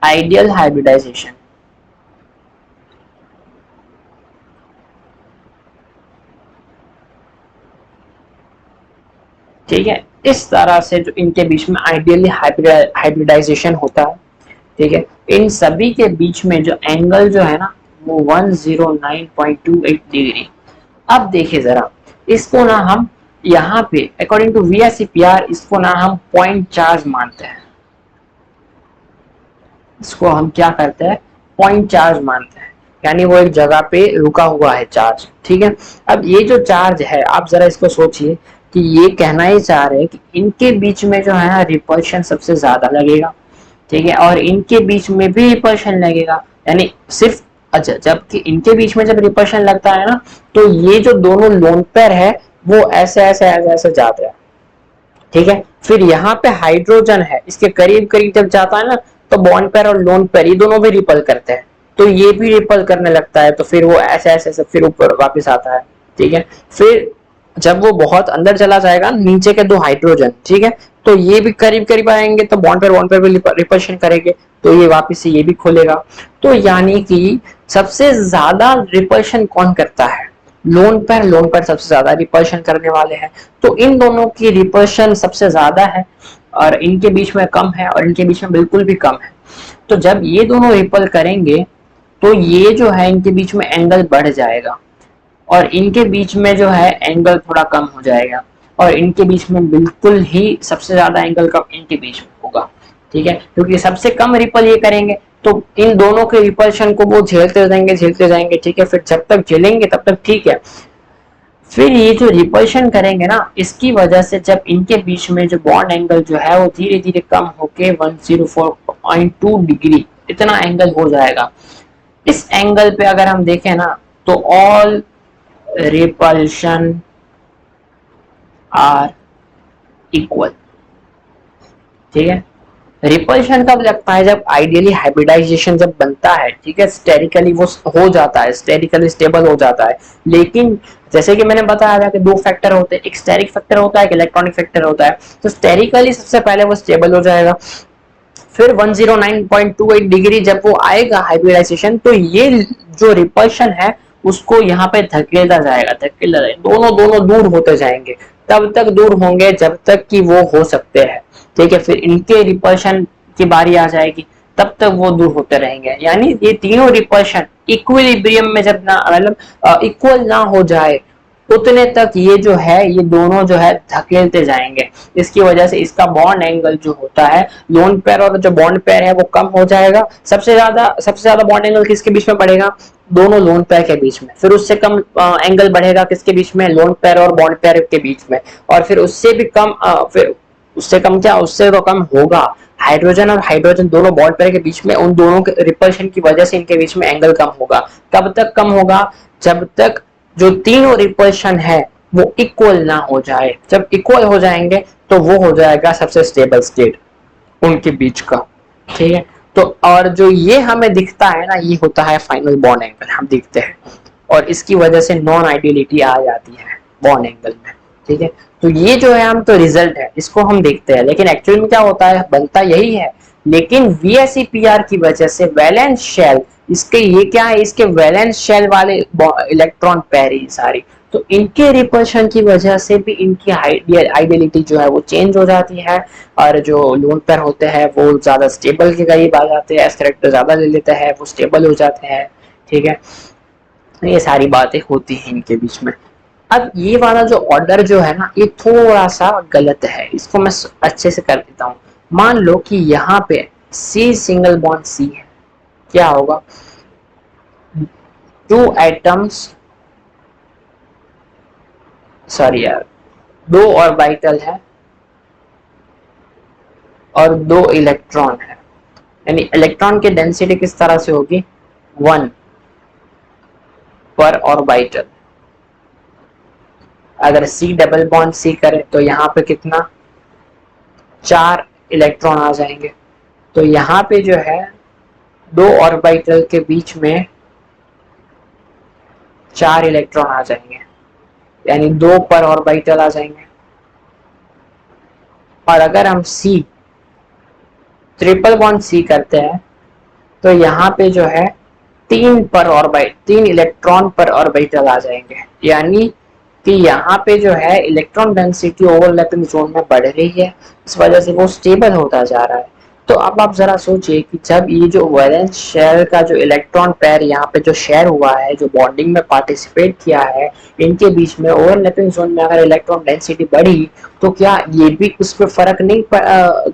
आइडियल हाइब्रिडाइजेशन, ठीक है। इस तरह से जो इनके बीच में आइडियली हाइब्रिडाइजेशन होता है, ठीक है। इन सभी के बीच में जो एंगल जो है ना वो 109.28 डिग्री। अब देखिए जरा, इसको ना हम यहाँ पे अकॉर्डिंग टू VSEPR इसको ना हम पॉइंट चार्ज मानते हैं, इसको हम क्या करते हैं पॉइंट चार्ज मानते हैं, यानी वो एक जगह पे रुका हुआ है चार्ज, ठीक है। अब ये जो चार्ज है आप जरा इसको सोचिए कि ये कहना ही चाह रहे हैं कि इनके बीच में जो है रिपल्शन सबसे ज्यादा लगेगा, ठीक है, और इनके बीच में भी रिपल्शन लगेगा, यानी सिर्फ अच्छा जबकि इनके बीच में जब रिपल्शन लगता है ना तो ये जो दोनों लोन पेयर है वो ऐसे जाते हैं, ठीक है। फिर यहाँ पे हाइड्रोजन है, इसके करीब करीब जब जाता है ना तो बॉन्ड पेयर और लोन पेयर ये दोनों भी रिपल करते हैं, तो ये भी रिपल करने लगता है, तो फिर वो ऐसे फिर ऊपर वापस आता है, ठीक है। फिर जब वो बहुत अंदर चला जाएगा नीचे के दो हाइड्रोजन, ठीक है, तो ये भी करीब करीब आएंगे तो बॉन्ड पेयर भी रिपल्शन करेंगे, तो ये वापस से ये भी खोलेगा। तो यानी कि सबसे ज्यादा रिपल्शन कौन करता है, लोन पेयर सबसे ज्यादा रिपल्शन करने वाले हैं। तो इन दोनों की रिपल्शन सबसे ज्यादा है और इनके बीच में कम है और इनके बीच में बिल्कुल भी कम है। तो जब ये दोनों रिपल करेंगे तो ये जो है इनके बीच में एंगल बढ़ जाएगा और इनके बीच में जो है एंगल थोड़ा कम हो जाएगा और इनके बीच में बिल्कुल ही सबसे ज्यादा एंगल कम इनके बीच में होगा, ठीक है, क्योंकि सबसे कम रिपल ये करेंगे तो इन दोनों के रिपल्शन को वो झेलते जाएंगे, ठीक है। फिर जब तक झेलेंगे तब तक ठीक है, फिर ये जो रिपल्शन करेंगे ना इसकी वजह से जब इनके बीच में जो बॉन्ड एंगल जो है वो धीरे धीरे कम होके 104.2 डिग्री इतना एंगल हो जाएगा। इस एंगल पे अगर हम देखें ना तो ऑल रिपल्शन आर इक्वल, ठीक है। रिपल्शन कब लगता है, जब आइडियली हाइब्रिडाइजेशन जब बनता है, ठीक है, स्टेरिकली वो हो जाता है, स्टेरिकली स्टेबल हो जाता है। लेकिन जैसे कि मैंने बताया था कि दो फैक्टर होते हैं, एक स्टेरिक फैक्टर होता है, एक इलेक्ट्रॉनिक फैक्टर होता है। तो स्टेरिकली सबसे पहले वो स्टेबल हो जाएगा, फिर 109.28 डिग्री जब वो आएगा हाइब्रिडाइजेशन तो ये जो रिपल्शन है उसको यहाँ पे धकेलता जाएगा, दोनों दूर होते जाएंगे, तब तक दूर होंगे जब तक कि वो हो सकते हैं, ठीक है। फिर इनके रिपल्शन की बारी आ जाएगी, तब तक वो दूर होते रहेंगे। यानी ये तीनों रिपल्शन इक्विलिब्रियम में जब ना मतलब इक्वल ना हो जाए उतने तक ये जो है ये दोनों जो है धकेलते जाएंगे। इसकी वजह से इसका बॉन्ड एंगल जो होता है लोन पेयर और जो बॉन्ड पेयर है वो कम हो जाएगा। सबसे ज्यादा बॉन्ड एंगल किसके बीच में बढ़ेगा? दोनों लोन पेयर के बीच में। फिर उससे कम एंगल बढ़ेगा किसके बीच में? लोन पेयर और बॉन्ड पेयर के बीच में। और फिर उससे भी कम फिर उससे कम क्या, उससे तो कम होगा हाइड्रोजन और हाइड्रोजन दोनों बॉन्ड पेयर के बीच में, उन दोनों के रिपल्शन की वजह से इनके बीच में एंगल कम होगा। कब तक कम होगा? जब तक जो तीनों रिपल्शन है वो इक्वल ना हो जाए। जब इक्वल हो जाएंगे तो वो हो जाएगा सबसे स्टेबल स्टेट उनके बीच का। ठीक है, तो और जो ये हमें दिखता है ना, ये होता है फाइनल बॉन्ड एंगल, हम देखते हैं। और इसकी वजह से नॉन आइडियलिटी आ जाती है बॉन्ड एंगल में। ठीक है, तो ये जो है हम तो रिजल्ट है इसको हम देखते हैं, लेकिन एक्चुअली में क्या होता है, बनता यही है। लेकिन VSEPR की वजह से वैलेंस शेल, इसके ये क्या है, इसके वैलेंस शेल वाले इलेक्ट्रॉन पेयर ही सारी, तो इनके रिपल्शन की वजह से भी इनकी आइडियलिटी जो है वो चेंज हो जाती है। और जो लोन पेयर होते हैं वो ज्यादा स्टेबल के करीब आ जाते हैं, एस करेक्टर ज्यादा ले लेते हैं, वो स्टेबल हो जाते हैं। ठीक है, ये सारी बातें होती हैं इनके बीच में। अब ये वाला जो ऑर्डर जो है ना, ये थोड़ा सा गलत है, इसको मैं अच्छे से कर देता हूँ। मान लो कि यहाँ पे C सिंगल बॉन्ड C है, क्या होगा? 2 एटम्स, सॉरी यार, 2 ऑर्बिटल है और 2 इलेक्ट्रॉन है। यानी इलेक्ट्रॉन की डेंसिटी किस तरह से होगी? 1 पर ऑर्बिटल। अगर C डबल बॉन्ड C करे तो यहाँ पे कितना? 4 इलेक्ट्रॉन आ जाएंगे। तो यहाँ पे जो है 2 ऑर्बिटल के बीच में 4 इलेक्ट्रॉन आ जाएंगे, यानी 2 पर ऑर्बिटल आ जाएंगे। और अगर हम C ट्रिपल बॉन्ड C करते हैं तो यहाँ पे जो है 3 इलेक्ट्रॉन पर ऑर्बिटल आ जाएंगे। यानी कि यहाँ पे जो है इलेक्ट्रॉन डेंसिटी ओवरलैपिंग जोन में बढ़ रही है, इस वजह से वो स्टेबल होता जा रहा है। तो अब आप जरा सोचिए कि जब ये जो वैलेंस शेल का जो इलेक्ट्रॉन पेयर यहाँ पे जो शेयर हुआ है, जो बॉन्डिंग में पार्टिसिपेट किया है, इनके बीच में ओवरलैपिंग जोन में अगर इलेक्ट्रॉन डेंसिटी बढ़ी तो क्या ये भी उस पर फर्क नहीं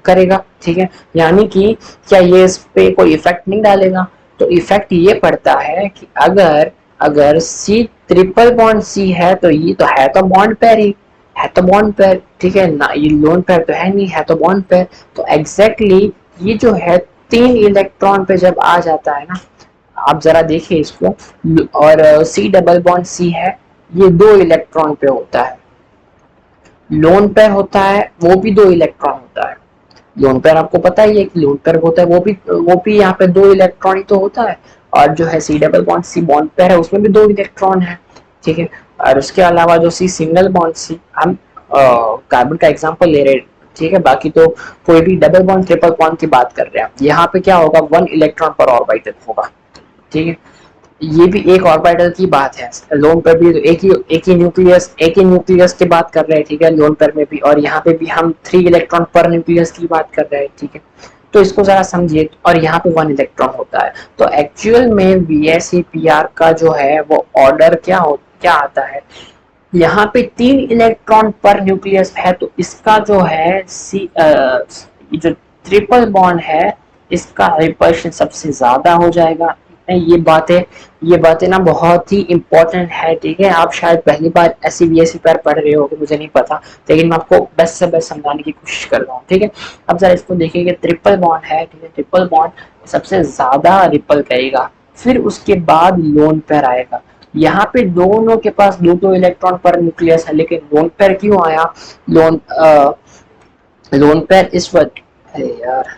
करेगा? ठीक है, यानी कि क्या ये इस पे कोई इफेक्ट नहीं डालेगा? तो इफेक्ट ये पड़ता है कि अगर अगर C ट्रिपल बॉन्ड C है तो ये तो है तो बॉन्ड पेयर ही है, तो बॉन्ड पेयर। ठीक है ना, ये लोन पेयर तो है नहीं, है तो बॉन्ड पेयर। तो एग्जैक्टली ये जो है 3 इलेक्ट्रॉन पे जब आ जाता है ना, आप जरा देखिए इसको, और C डबल बॉन्ड C है, ये 2 इलेक्ट्रॉन पे होता है। लोन पेयर होता है वो भी 2 इलेक्ट्रॉन होता है। लोन पेयर आपको पता ही है कि लोन पेयर होता है वो भी यहाँ पे 2 इलेक्ट्रॉन ही तो होता है। और जो है C double bond C bond pair है उसमें भी 2 इलेक्ट्रॉन है। ठीक है, और उसके अलावा जो C सिंगल बॉन्ड C, हम कार्बन का एग्जांपल ले रहे हैं। ठीक है, बाकी तो कोई भी डबल बॉन्ड ट्रिपल बॉन्ड की बात कर रहे हैं, यहाँ पे क्या होगा? 1 इलेक्ट्रॉन पर ऑर्बिटल होगा। ठीक है, ये भी एक ऑर्बिटल की बात है। लोन पर भी तो एक ही न्यूक्लियस की बात कर रहे हैं। ठीक है, लोन पर में भी, और यहाँ पे भी हम 3 इलेक्ट्रॉन पर न्यूक्लियस की बात कर रहे हैं। ठीक है, तो इसको जरा समझिए, और यहाँ पे 1 इलेक्ट्रॉन होता है। तो एक्चुअल में VSEPR का जो है वो ऑर्डर क्या आता है? यहाँ पे 3 इलेक्ट्रॉन पर न्यूक्लियस है, तो इसका जो है जो ट्रिपल बॉन्ड है इसका रिपल्शन सबसे ज्यादा हो जाएगा। ये बातें ना बहुत ही इंपॉर्टेंट है। ठीक है, आप शायद पहली बार ऐसी VSEPR पढ़ रहे हो, मुझे नहीं पता, लेकिन मैं आपको बेस्ट से बेस्ट समझाने की कोशिश कर रहा हूँ। ठीक है, अब जरा इसको देखिए, ट्रिपल बॉन्ड है। ठीक है, ट्रिपल बॉन्ड सबसे ज्यादा रिपल करेगा, फिर उसके बाद लोन पेयर आएगा। यहाँ पे दोनों के पास 2 इलेक्ट्रॉन पर न्यूक्लियस है, लेकिन लोन पेयर क्यों आया? लोन पेयर इस वजह, यार,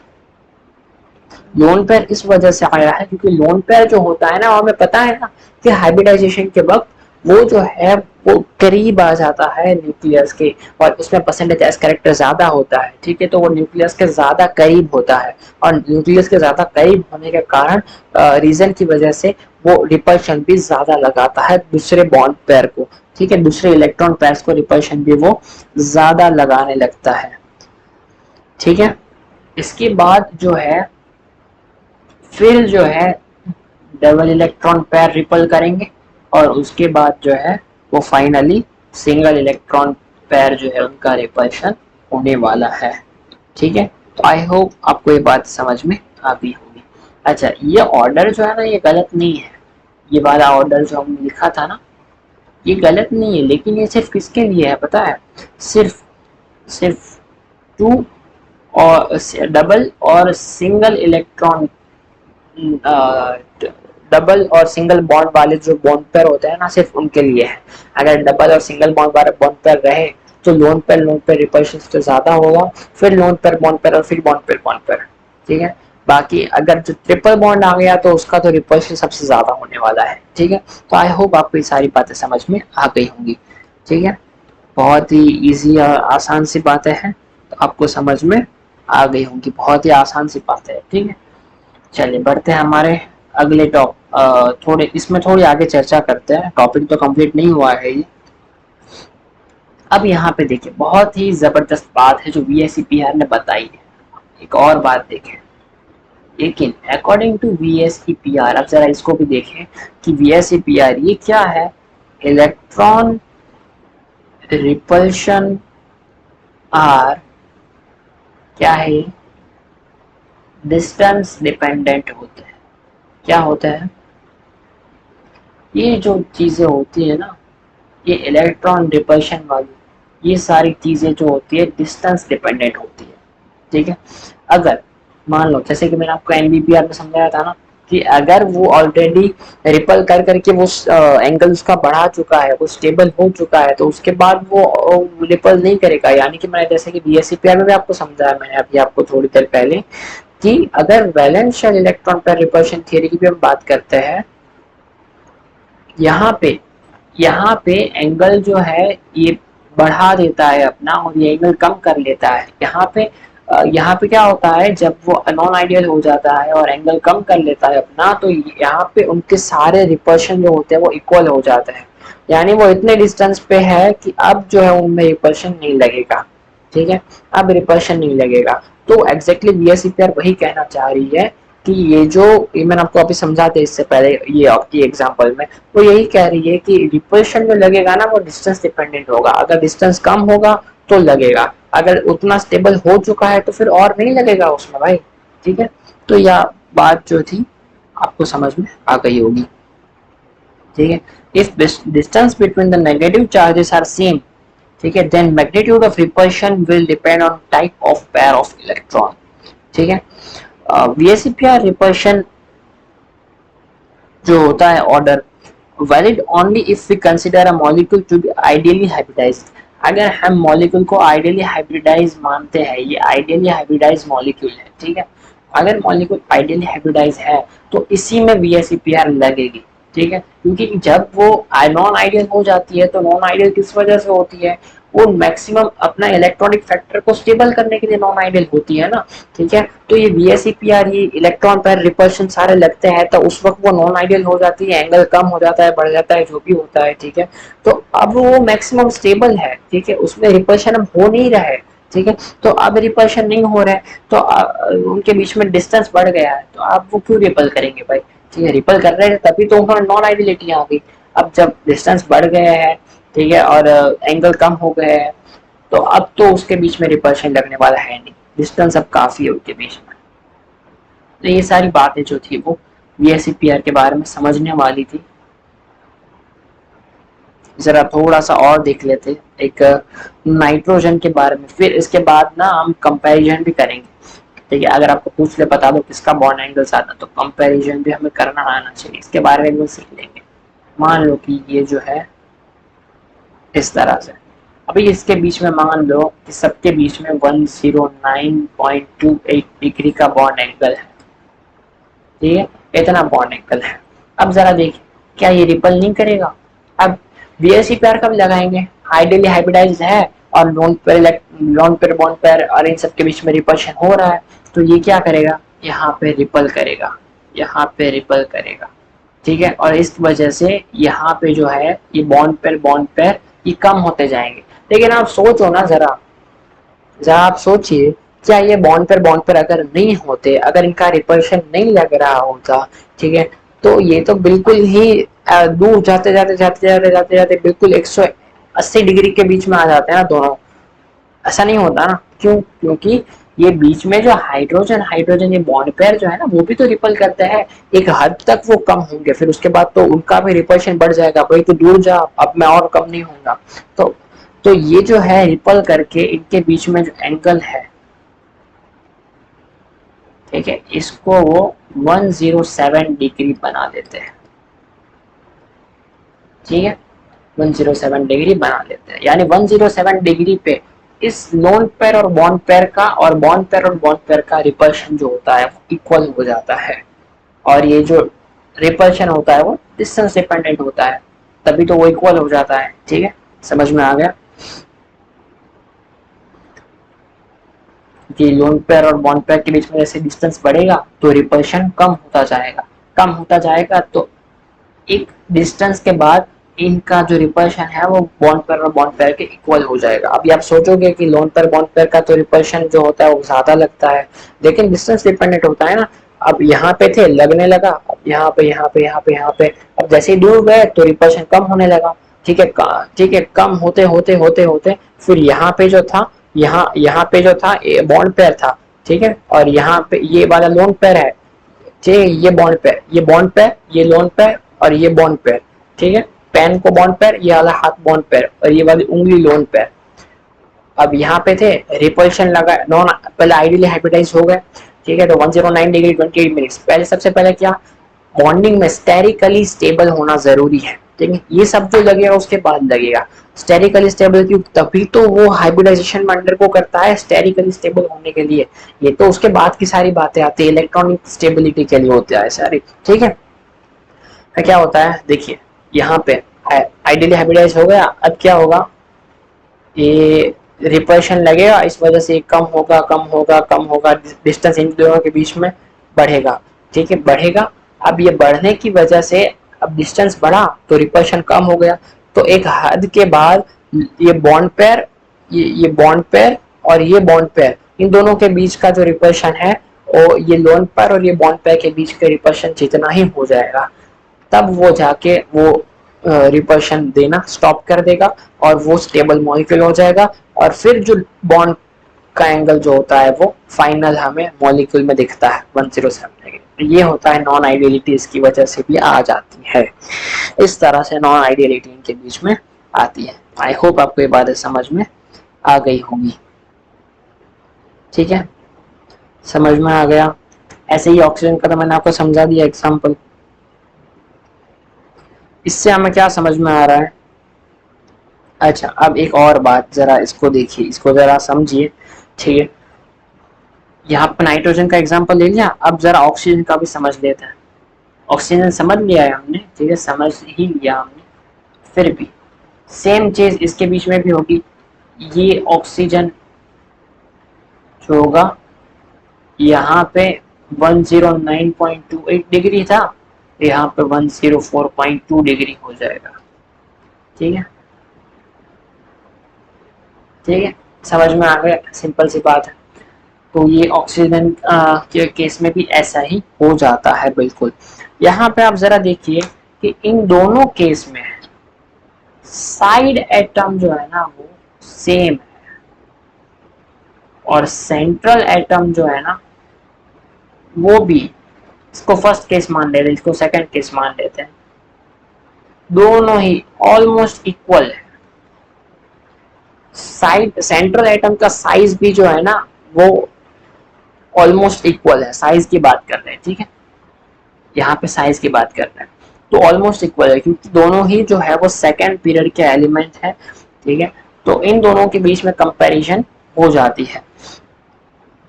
लोन पेयर इस वजह से आया है क्योंकि लोन पेयर जो होता है ना, हमें पता है ना कि हाइब्रिडाइजेशन के वक्त वो जो है वो करीब आ जाता है न्यूक्लियस के, और उसमें परसेंटेज एस कैरेक्टर ज्यादा होता है। ठीक है, तो वो न्यूक्लियस के ज्यादा करीब होता है, और न्यूक्लियस के ज्यादा करीब होने के कारण रीजन की वजह से वो रिपल्शन भी ज्यादा लगाता है दूसरे बॉन्ड पेयर को। ठीक है, दूसरे इलेक्ट्रॉन पेयर्स को रिपल्शन भी वो ज्यादा लगाने लगता है। ठीक है, इसके बाद जो है फिर जो है डबल इलेक्ट्रॉन पेयर रिपल करेंगे, और उसके बाद जो है वो फाइनली सिंगल इलेक्ट्रॉन पेयर जो है उनका रिपल्शन होने वाला है। ठीक है, तो आई होप आपको ये बात समझ में आ गई होगी। अच्छा, ये ऑर्डर जो है ना ये गलत नहीं है, ये वाला ऑर्डर जो हमने लिखा था ना ये गलत नहीं है, लेकिन ये सिर्फ किसके लिए है पता है? सिर्फ सिर्फ टू और डबल और सिंगल इलेक्ट्रॉन, डबल और सिंगल बॉन्ड वाले जो बॉन्ड पेयर होते हैं ना सिर्फ उनके लिए है। अगर डबल और सिंगल बॉन्ड वाले बॉन्ड पेयर रहे तो लोन पेयर रिपल्शन तो ज्यादा होगा, फिर लोन पेयर बॉन्ड पेयर और फिर बॉन्ड पेयर। ठीक है, बाकी अगर जो ट्रिपल बॉन्ड आ गया तो उसका तो रिपल्शन सबसे ज्यादा होने वाला है। ठीक है, तो आई होप आपको ये सारी बातें समझ में आ गई होंगी। ठीक है, बहुत ही इजी और आसान सी बातें हैं, तो आपको समझ में आ गई होंगी, बहुत ही आसान सी बातें है। ठीक है, चलिए बढ़ते हैं हमारे अगले थोड़े इसमें थोड़ी आगे चर्चा करते हैं, टॉपिक तो कंप्लीट नहीं हुआ है ये। अब यहाँ पे देखिए बहुत ही जबरदस्त बात है जो VSEPR ने बताई है। एक और बात देखें, लेकिन अकॉर्डिंग टू VSEPR, अब जरा इसको भी देखें कि VSEPR ये क्या है? इलेक्ट्रॉन रिपल्शन आर क्या है? डिस्टेंस डिपेंडेंट होते हैं। क्या होता है? ये जो चीजें होती है ना, ये इलेक्ट्रॉन रिपल्शन वाली ये सारी चीजें जो होती है डिस्टेंस डिपेंडेंट होती है। ठीक है, अगर मान लो जैसे कि मैंने आपको NBPR में समझाया था ना कि अगर वो ऑलरेडी रिपल कर करके वो एंगल उसका बढ़ा चुका है, वो स्टेबल हो चुका है, तो उसके बाद वो रिपल नहीं करेगा। यानी कि मैंने जैसे कि VSEPR में भी आपको समझाया, मैंने अभी आपको थोड़ी देर पहले, कि अगर valence shell electron pair repulsion theory की भी हम बात करते हैं, यहाँ पे एंगल जो है ये बढ़ा देता है अपना और ये एंगल कम कर लेता है। यहाँ पे क्या होता है, जब वो नॉन आइडियल हो जाता है और एंगल कम कर लेता है अपना, तो यहाँ पे उनके सारे रिपल्शन जो होते हैं वो इक्वल हो जाते हैं। यानी वो इतने डिस्टेंस पे है कि अब जो है उनमें रिपल्शन नहीं लगेगा। ठीक है, अब रिपल्शन नहीं लगेगा। तो एग्जैक्टली VSEPR वही कहना चाह रही है कि ये मैंने आपको अभी समझाते इससे पहले ये आपकी एग्जांपल में, वो यही कह रही है कि रिपल्शन जो लगेगा ना वो डिस्टेंस डिपेंडेंट होगा। अगर डिस्टेंस कम होगा तो लगेगा, अगर उतना स्टेबल हो चुका है तो फिर और नहीं लगेगा उसमें भाई। ठीक है, तो यह बात जो थी आपको समझ में आ गई होगी। ठीक है, if distance between the negative charges are same, ठीक है, then magnitude of repulsion will depend on type of pair of electron. ठीक है, VSEPR रिपल्शन जो होता है order valid only if we consider a molecule to be ideally hybridized. अगर हम molecule को आइडियली हाइब्रिडाइज मानते हैं, ये आइडियली हाइब्रिडाइज मॉलिक्यूल है। ठीक है, अगर मॉलिक्यूल आइडियली हाइब्रिडाइज है तो इसी में VSEPR लगेगी। ठीक है, क्योंकि जब वो नॉन आइडियल हो जाती है तो नॉन आइडियल किस वजह से होती है? वो मैक्सिमम अपना इलेक्ट्रॉनिक फैक्टर को स्टेबल करने के लिए नॉन आइडियल होती है ना। ठीक है, तो ये VSEPR ये इलेक्ट्रॉन पेयर रिपल्शन सारे लगते हैं तो उस वक्त वो नॉन आइडियल हो जाती है, एंगल कम हो जाता है, बढ़ जाता है, जो भी होता है। ठीक है, तो अब वो मैक्सिमम स्टेबल है। ठीक है, उसमें रिपल्शन अब हो नहीं रहा है। ठीक है, तो अब रिपल्शन नहीं हो रहा है तो उनके बीच में डिस्टेंस बढ़ गया है, तो आप वो क्यों रिपल करेंगे भाई? ठीक है, रिपल कर रहे थे तभी तो उन्होंने नॉन आइडियलिटी आ गई। अब जब डिस्टेंस बढ़ गया है, ठीक है, और एंगल कम हो गए हैं, तो अब तो उसके बीच में रिपल्शन लगने वाला है नहीं, डिस्टेंस अब काफी है उनके बीच में। तो ये सारी बातें जो थी वो VSEPR के बारे में समझने वाली थी। जरा थोड़ा सा और देख लेते एक नाइट्रोजन के बारे में, फिर इसके बाद ना हम कंपैरिजन भी करेंगे। ठीक है, अगर आपको पूछ ले बता दो किसका बॉन्ड एंगल ज्यादा, तो कंपैरिजन भी हमें करना आना चाहिए, इसके बारे में सीख लेंगे। मान लो कि ये जो है इस तरह से, अभी इसके बीच में मान लो कि सबके बीच में 109.28 डिग्री का बॉन्ड एंगल है। ठीक है, इतना बॉन्ड एंगल है। अब जरा देखिए क्या ये रिपल नहीं करेगा? अब VSEPR कब लगाएंगे? आइडियली हाइब्रिडाइज्ड है और लोन पेयर बॉन्ड पेयर और इन सब के बीच में रिपल्शन हो रहा है, तो ये क्या करेगा? यहाँ पे रिपल करेगा, यहाँ पे रिपल करेगा। ठीक है, और इस वजह से यहाँ पे जो है ये बॉन्ड पेयर ये कम होते जाएंगे। लेकिन आप सोचो ना जरा जरा आप सोचिए, क्या ये बॉन्ड पेयर अगर नहीं होते, अगर इनका रिपल्शन नहीं लग रहा होता, ठीक है, तो ये तो बिल्कुल ही दूर जाते जाते जाते जाते जाते जाते बिल्कुल 180 डिग्री के बीच में आ जाते हैं ना दोनों। ऐसा नहीं होता ना, क्यों? क्योंकि ये बीच में जो हाइड्रोजन हाइड्रोजन ये बॉन्ड पेयर जो है ना, वो भी तो रिपल करते हैं। एक हद तक वो कम होंगे, फिर उसके बाद तो उनका भी रिपल्शन बढ़ जाएगा, भाई तो दूर जा, अब मैं और कम नहीं होऊंगा। तो तो ये जो है रिपल करके इनके बीच में जो एंगल है, ठीक है, इसको वो 107 डिग्री बना देते हैं। ठीक है, 107 डिग्री बना लेते हैं, यानी 107 डिग्री पे इस लोन पेयर और बॉन्ड पेयर का और बॉन्ड पेयर और बॉन्ड पेयर का रिपल्शन जो होता है वो इक्वल हो जाता है। और ये जो रिपल्शन होता है वो डिस्टेंस डिपेंडेंट होता है, तभी तो वो इक्वल हो जाता है। ठीक है, समझ में आ गया कि लोन पेयर और बॉन्ड पेयर के बीच में जैसे डिस्टेंस बढ़ेगा तो रिपल्शन कम होता जाएगा, कम होता जाएगा, तो एक डिस्टेंस के बाद इनका जो रिपल्शन है वो बॉन्ड पेयर और बॉन्ड पेयर के इक्वल हो जाएगा। अभी आप सोचोगे कि लोन पेयर बॉन्ड पेयर का तो रिपल्शन जो होता है वो ज्यादा लगता है, लेकिन डिस्टेंस डिपेंडेंट होता है ना। अब यहाँ पे थे, लगने लगा, अब यहाँ पे यहाँ पे यहाँ पे यहाँ पे, अब जैसे ही दूर गए तो रिपल्शन कम होने लगा। ठीक है, ठीक है, कम होते होते होते होते फिर यहाँ पे जो था, यहाँ यहाँ पे जो था बॉन्ड पेयर था, ठीक है, और यहाँ पे ये वाला लोन पेयर है। ठीक है, ये बॉन्ड पेयर, ये बॉन्ड पेयर, ये लोन पेयर और ये बॉन्ड पेयर। ठीक है, पेन को बॉन्ड पेयर, ये वाला हाथ बॉन्ड पेयर और ये वाली उंगली लोन पेयर। अब यहाँ पे थे, रिपल्शन लगा, नॉन पहले आइडियली हाइब्रिडाइज हो गए। ठीक है, तो 109 डिग्री 28 मिनट्स। पहले सबसे पहले क्या, बॉन्डिंग में स्टेरिकली स्टेबल होना जरूरी है। ठीक है, ये सब जो लगेगा उसके बाद लगेगा स्टेरिकली स्टेबल, क्यों? तभी तो वो हाइब्रिडाइजेशन में अंडर को करता है, स्टेरिकली स्टेबल होने के लिए। ये तो उसके बाद की सारी बातें आती है, इलेक्ट्रॉनिक स्टेबिलिटी के लिए होता है सारी। ठीक है, क्या होता है देखिए, यहाँ पे आइडियली हाइब्रिडाइज हो गया। अब क्या होगा, ये रिपल्शन लगेगा, इस वजह से कम होगा कम होगा कम होगा, डिस्टेंस इन दोनों के बीच में बढ़ेगा। ठीक है, बढ़ेगा। अब ये बढ़ने की वजह से अब डिस्टेंस बढ़ा तो रिपल्शन कम हो गया। तो एक हद के बाद ये बॉन्ड पेयर, ये बॉन्ड पेयर और ये बॉन्ड पेयर, इन दोनों के बीच का जो रिपल्शन है वो ये लोन पेयर और ये बॉन्ड पेयर के बीच का रिपल्शन जितना ही हो जाएगा, तब वो जाके वो रिपल्शन देना स्टॉप कर देगा और वो स्टेबल मॉलिक्यूल हो जाएगा। और फिर जो बॉन्ड का एंगल जो होता है वो फाइनल हमें मॉलिक्यूल में दिखता है 107 डिग्री। ये होता है नॉन आइडियलिटी, इसकी वजह से भी आ जाती है। इस तरह से नॉन आइडियलिटी इनके बीच में आती है। आई होप आपको ये बातें समझ में आ गई होंगी। ठीक है, समझ में आ गया। ऐसे ही ऑक्सीजन का तो मैंने आपको समझा दिया एग्जाम्पल। इससे हमें क्या समझ में आ रहा है? अच्छा, अब एक और बात, जरा इसको देखिए, इसको जरा समझिए। ठीक है, यहाँ पर नाइट्रोजन का एग्जांपल ले लिया, अब जरा ऑक्सीजन का भी समझ लेते हैं। ऑक्सीजन समझ लिया है हमने, ठीक है, समझ ही लिया हमने, फिर भी सेम चीज इसके बीच में भी होगी। ये ऑक्सीजन जो होगा यहाँ पे 109.28 डिग्री था, यहाँ पे 104.2 डिग्री हो जाएगा। ठीक है, ठीक है, समझ में आ गया, सिंपल सी बात है। तो ये ऑक्सीजन के केस में भी ऐसा ही हो जाता है बिल्कुल। यहाँ पे आप जरा देखिए कि इन दोनों केस में साइड एटम जो है ना वो सेम है, और सेंट्रल एटम जो है ना वो भी, इसको फर्स्ट केस मान लेते हैं, इसको सेकंड केस मान लेते हैं, दोनों ही ऑलमोस्ट इक्वल है। साइड सेंट्रल एटम का साइज भी जो है ना वो ऑलमोस्ट इक्वल है। साइज की बात कर रहे हैं, ठीक है, यहाँ पे साइज की बात कर रहे हैं, तो ऑलमोस्ट इक्वल है, क्योंकि दोनों ही जो है वो सेकेंड पीरियड के एलिमेंट है। ठीक है, तो इन दोनों के बीच में कंपैरिजन हो जाती है।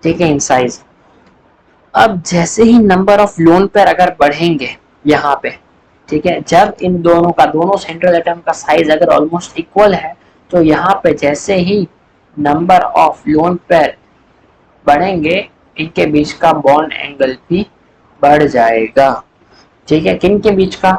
ठीक है, इन साइज। अब जैसे ही नंबर ऑफ लोन पेयर अगर बढ़ेंगे यहाँ पे, ठीक है, जब इन दोनों का, दोनों सेंट्रल एटम का साइज अगर ऑलमोस्ट इक्वल है, तो यहाँ पे जैसे ही नंबर ऑफ लोन पेयर बढ़ेंगे, इनके बीच का बॉन्ड एंगल भी बढ़ जाएगा। ठीक है, किन के बीच का?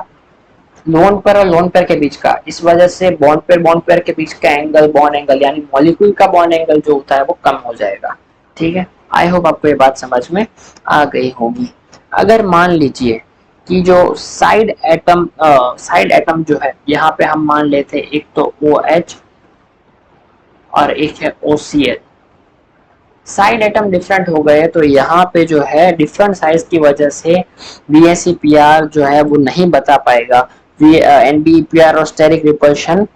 लोन पेयर और लोन पेयर के बीच का। इस वजह से बॉन्ड पेयर के बीच का एंगल, बॉन्ड एंगल यानी मॉलिक्यूल का बॉन्ड एंगल जो होता है वो कम हो जाएगा। ठीक है, आई होप आपको ये बात समझ में आ गई होगी। अगर मान लीजिए कि जो साइड एटम जो है यहाँ पे हम मान लेते हैं एक तो OH और एक है OCl। साइड एटम डिफरेंट हो गए तो यहाँ पे जो है डिफरेंट साइज की वजह से VSEPR जो है वो नहीं बता पाएगा। NBEPR और स्टेरिक रिपल्शन,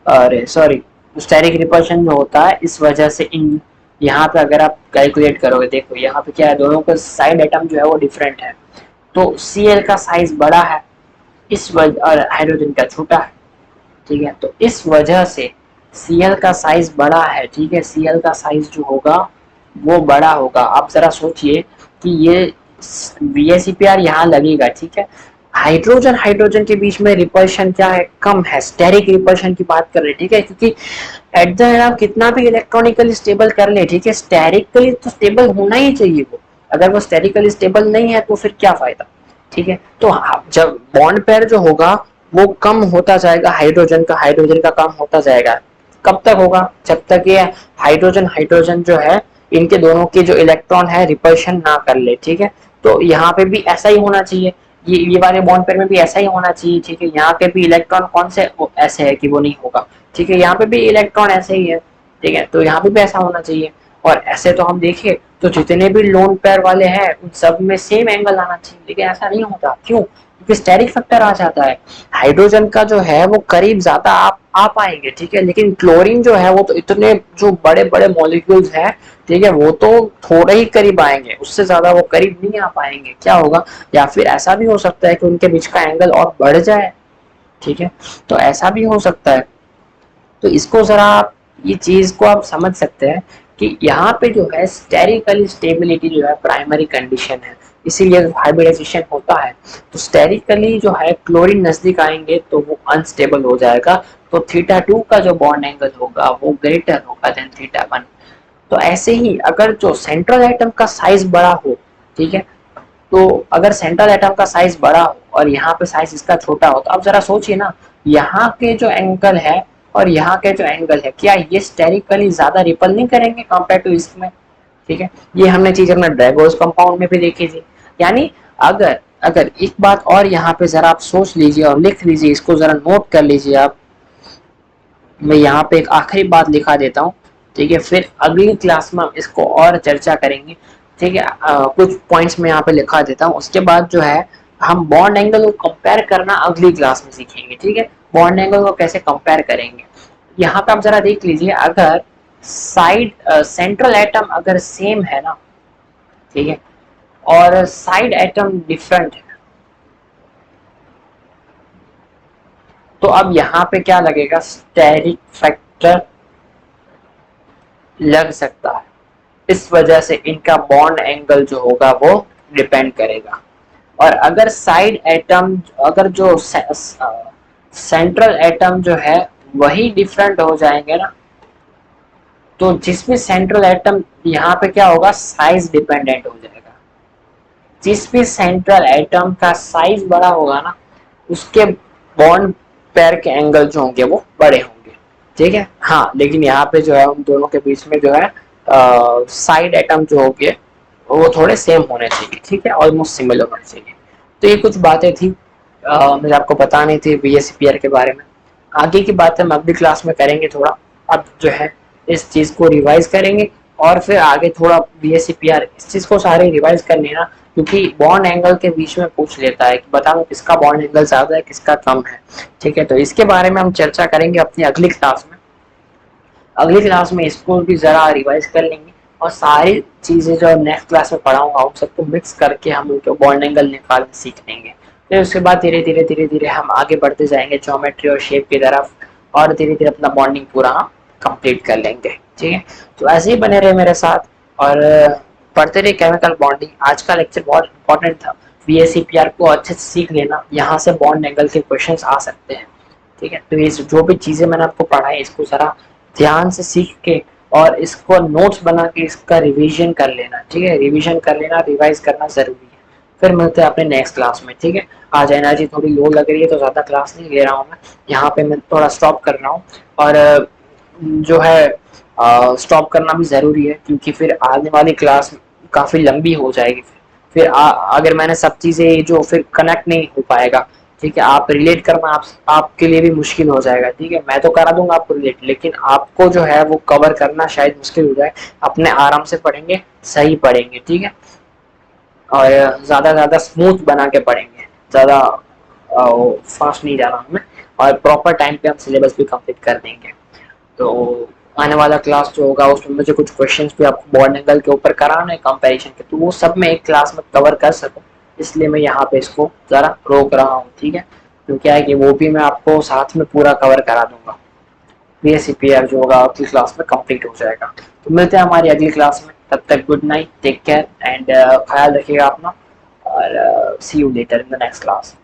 अरे सॉरी, स्टेरिक रिपल्शन जो होता है इस वजह से इन यहाँ पे अगर आप कैलकुलेट करोगे, देखो यहाँ पे क्या है, दोनों का साइड एटम जो है वो डिफरेंट है। तो Cl का साइज बड़ा है इस वजह, और हाइड्रोजन का छोटा है, ठीक है। तो इस वजह से Cl का साइज बड़ा है, ठीक है। Cl का साइज जो होगा वो बड़ा होगा। आप जरा सोचिए कि ये VSEPR यहाँ लगेगा, ठीक है। हाइड्रोजन हाइड्रोजन के बीच में रिपल्शन क्या है, कम है, स्टेरिक रिपल्शन की बात कर रहे हैं, ठीक है। क्योंकि एट द एंड आप कितना भी इलेक्ट्रॉनिकली स्टेबल कर ले, ठीक है, स्टेरिकली तो स्टेबल होना ही चाहिए वो। अगर वो स्टेरिकली स्टेबल नहीं है तो फिर क्या फायदा, ठीक है। तो जब बॉन्ड पेयर जो होगा वो कम होता जाएगा, हाइड्रोजन का कम होता जाएगा। कब तक होगा, जब तक ये हाइड्रोजन हाइड्रोजन जो है इनके दोनों के जो इलेक्ट्रॉन है रिपल्शन ना कर ले, ठीक है। तो यहाँ पे भी ऐसा ही होना चाहिए, ये वाले बॉन्ड पेयर में भी ऐसा ही होना चाहिए, ठीक है। यहाँ पे भी इलेक्ट्रॉन कौन से ऐसे है कि वो नहीं होगा, ठीक है। यहाँ पे भी इलेक्ट्रॉन ऐसे ही है, ठीक है। तो यहाँ पे भी ऐसा होना चाहिए। और ऐसे तो हम देखें तो जितने भी लोन पेयर वाले हैं उन सब में सेम एंगल आना चाहिए, लेकिन ऐसा नहीं होता। क्यों? क्योंकि स्टेरिक फैक्टर आ जाता है। हाइड्रोजन का जो है वो करीब ज्यादा आ पाएंगे, ठीक है। लेकिन क्लोरीन जो है वो तो इतने जो बड़े बड़े मॉलिक्यूल्स हैं, ठीक है, वो तो थोड़े ही करीब आएंगे, उससे ज्यादा वो करीब नहीं आ पाएंगे। क्या होगा, या फिर ऐसा भी हो सकता है कि उनके बीच का एंगल और बढ़ जाए, ठीक है। तो ऐसा भी हो सकता है। तो इसको जरा आप ये चीज को आप समझ सकते हैं कि यहाँ पे जो है स्टेरिकली स्टेबिलिटी जो है प्राइमरी कंडीशन है, इसीलिए हाइब्रिडाइजेशन होता है। तो स्टेरिकली जो है क्लोरीन नजदीक आएंगे तो वो अनस्टेबल हो जाएगा, तो θ2 का जो बॉन्ड एंगल होगा वो ग्रेटर होगा देन θ1। तो ऐसे ही अगर जो सेंट्रल एटम का साइज बड़ा हो, ठीक है, तो अगर सेंट्रल एटम का साइज बड़ा हो और यहाँ पे साइज इसका छोटा हो, तो आप जरा सोचिए ना, यहाँ के जो एंगल है और यहाँ के जो एंगल है, क्या ये स्टेरिकली ज्यादा रिपल नहीं करेंगे कंपेयर टू इसमें, ठीक है। ये हमने चीज अपना ड्रैगोस कंपाउंड में भी देखी थी। यानी अगर अगर एक बात और यहाँ पे जरा आप सोच लीजिए और लिख लीजिए, इसको जरा नोट कर लीजिए आप। मैं यहाँ पे एक आखिरी बात लिखा देता हूँ, ठीक है, फिर अगली क्लास में हम इसको और चर्चा करेंगे, ठीक है। कुछ पॉइंट्स में यहाँ पे लिखा देता हूँ, उसके बाद जो है हम बॉन्ड एंगल को कंपेयर करना अगली क्लास में सीखेंगे, ठीक है। बॉन्ड एंगल को कैसे कंपेयर करेंगे, यहाँ पे आप जरा देख लीजिए। अगर साइड सेंट्रल एटम अगर सेम है ना, ठीक है, और साइड एटम डिफरेंट है, तो अब यहाँ पे क्या लगेगा, स्टेरिक फैक्टर लग सकता है। इस वजह से इनका बॉन्ड एंगल जो होगा वो डिपेंड करेगा। और अगर साइड एटम, अगर जो सेंट्रल एटम जो है वही डिफरेंट हो जाएंगे ना, तो जिसमें सेंट्रल एटम यहाँ पे क्या होगा, साइज डिपेंडेंट हो जाएगा। जिस भी सेंट्रल एटम का साइज बड़ा होगा ना, उसके बॉन्ड पेयर के एंगल जो होंगे वो बड़े होंगे, ठीक है। हाँ, लेकिन यहाँ पे जो है उन दोनों के बीच में जो है साइड एटम जो होंगे वो थोड़े सेम होने चाहिए, ठीक है, ऑलमोस्ट सिमिलर होने चाहिए। तो ये कुछ बातें थी मुझे आपको बतानी थी VSEPR के बारे में। आगे की बात हम अगली क्लास में करेंगे थोड़ा। अब जो है इस चीज को रिवाइज करेंगे और फिर आगे थोड़ा VSEPR इस चीज को सारे रिवाइज कर लेना, क्योंकि बॉन्ड एंगल के बीच में पूछ लेता है कि बताओ किसका बॉन्ड एंगल ज्यादा है किसका कम है, ठीक है। तो इसके बारे में हम चर्चा करेंगे अपनी अगली क्लास में। अगली क्लास में इसको भी जरा रिवाइज कर लेंगे और सारी चीजें जो नेक्स्ट क्लास में पढ़ाऊंगा उन सबको मिक्स करके हम उनके बॉन्ड एंगल निकालना सीख लेंगे। फिर उसके बाद धीरे धीरे हम आगे बढ़ते जाएंगे ज्योमेट्री और शेप की तरफ, और धीरे धीरे अपना बॉन्डिंग पूरा हम कंप्लीट कर लेंगे, ठीक है। तो ऐसे ही बने रहे मेरे साथ और पढ़ते रहे केमिकल बॉन्डिंग। आज का लेक्चर बहुत इंपॉर्टेंट था, VSEPR को अच्छे से सीख लेना, यहाँ से बॉन्ड एंगल के क्वेश्चन आ सकते हैं, ठीक है। तो ये जो भी चीजें मैंने आपको पढ़ाई इसको जरा ध्यान से सीख के और इसको नोट्स बना के इसका रिवीजन कर लेना, ठीक है। रिवीजन कर लेना, रिवाइज करना जरूरी है। फिर मिलते हैं अपने नेक्स्ट क्लास में, ठीक है। आज एनर्जी थोड़ी लो लग रही है तो ज्यादा क्लास नहीं ले रहा हूँ मैं, यहाँ पे मैं थोड़ा स्टॉप कर रहा हूँ। और जो है स्टॉप करना भी जरूरी है, क्योंकि फिर आने वाली क्लास काफी लंबी हो जाएगी, फिर अगर मैंने सब चीज़ें जो फिर कनेक्ट नहीं हो पाएगा, ठीक है, आप रिलेट करना आपके लिए भी मुश्किल हो जाएगा, ठीक है। मैं तो करा दूंगा आपको रिलेट, लेकिन आपको जो है वो कवर करना शायद मुश्किल हो जाए। अपने आराम से पढ़ेंगे, सही पढ़ेंगे, ठीक है, और ज़्यादा ज़्यादा स्मूथ बना के पढ़ेंगे, ज़्यादा फास्ट नहीं जाना हमें, और प्रॉपर टाइम पे हम सिलेबस भी कंप्लीट कर देंगे। तो आने वाला क्लास जो होगा उसमें मुझे कुछ क्वेश्चंस भी आपको बॉर्ड एंगल के ऊपर कराना है कंपैरिजन के, तो वो सब मैं एक क्लास में कवर कर सकूं, इसलिए मैं यहाँ पे इसको ज़रा रोक रहा हूँ, ठीक है। तो क्या है कि वो भी मैं आपको साथ में पूरा कवर करा दूंगा, BSc जो होगा अगली क्लास में कंप्लीट हो जाएगा। तो मिलते हैं हमारी अगली क्लास में, तब तक good night, take care and ख्याल रखिएगा अपना, और see you later in the next class.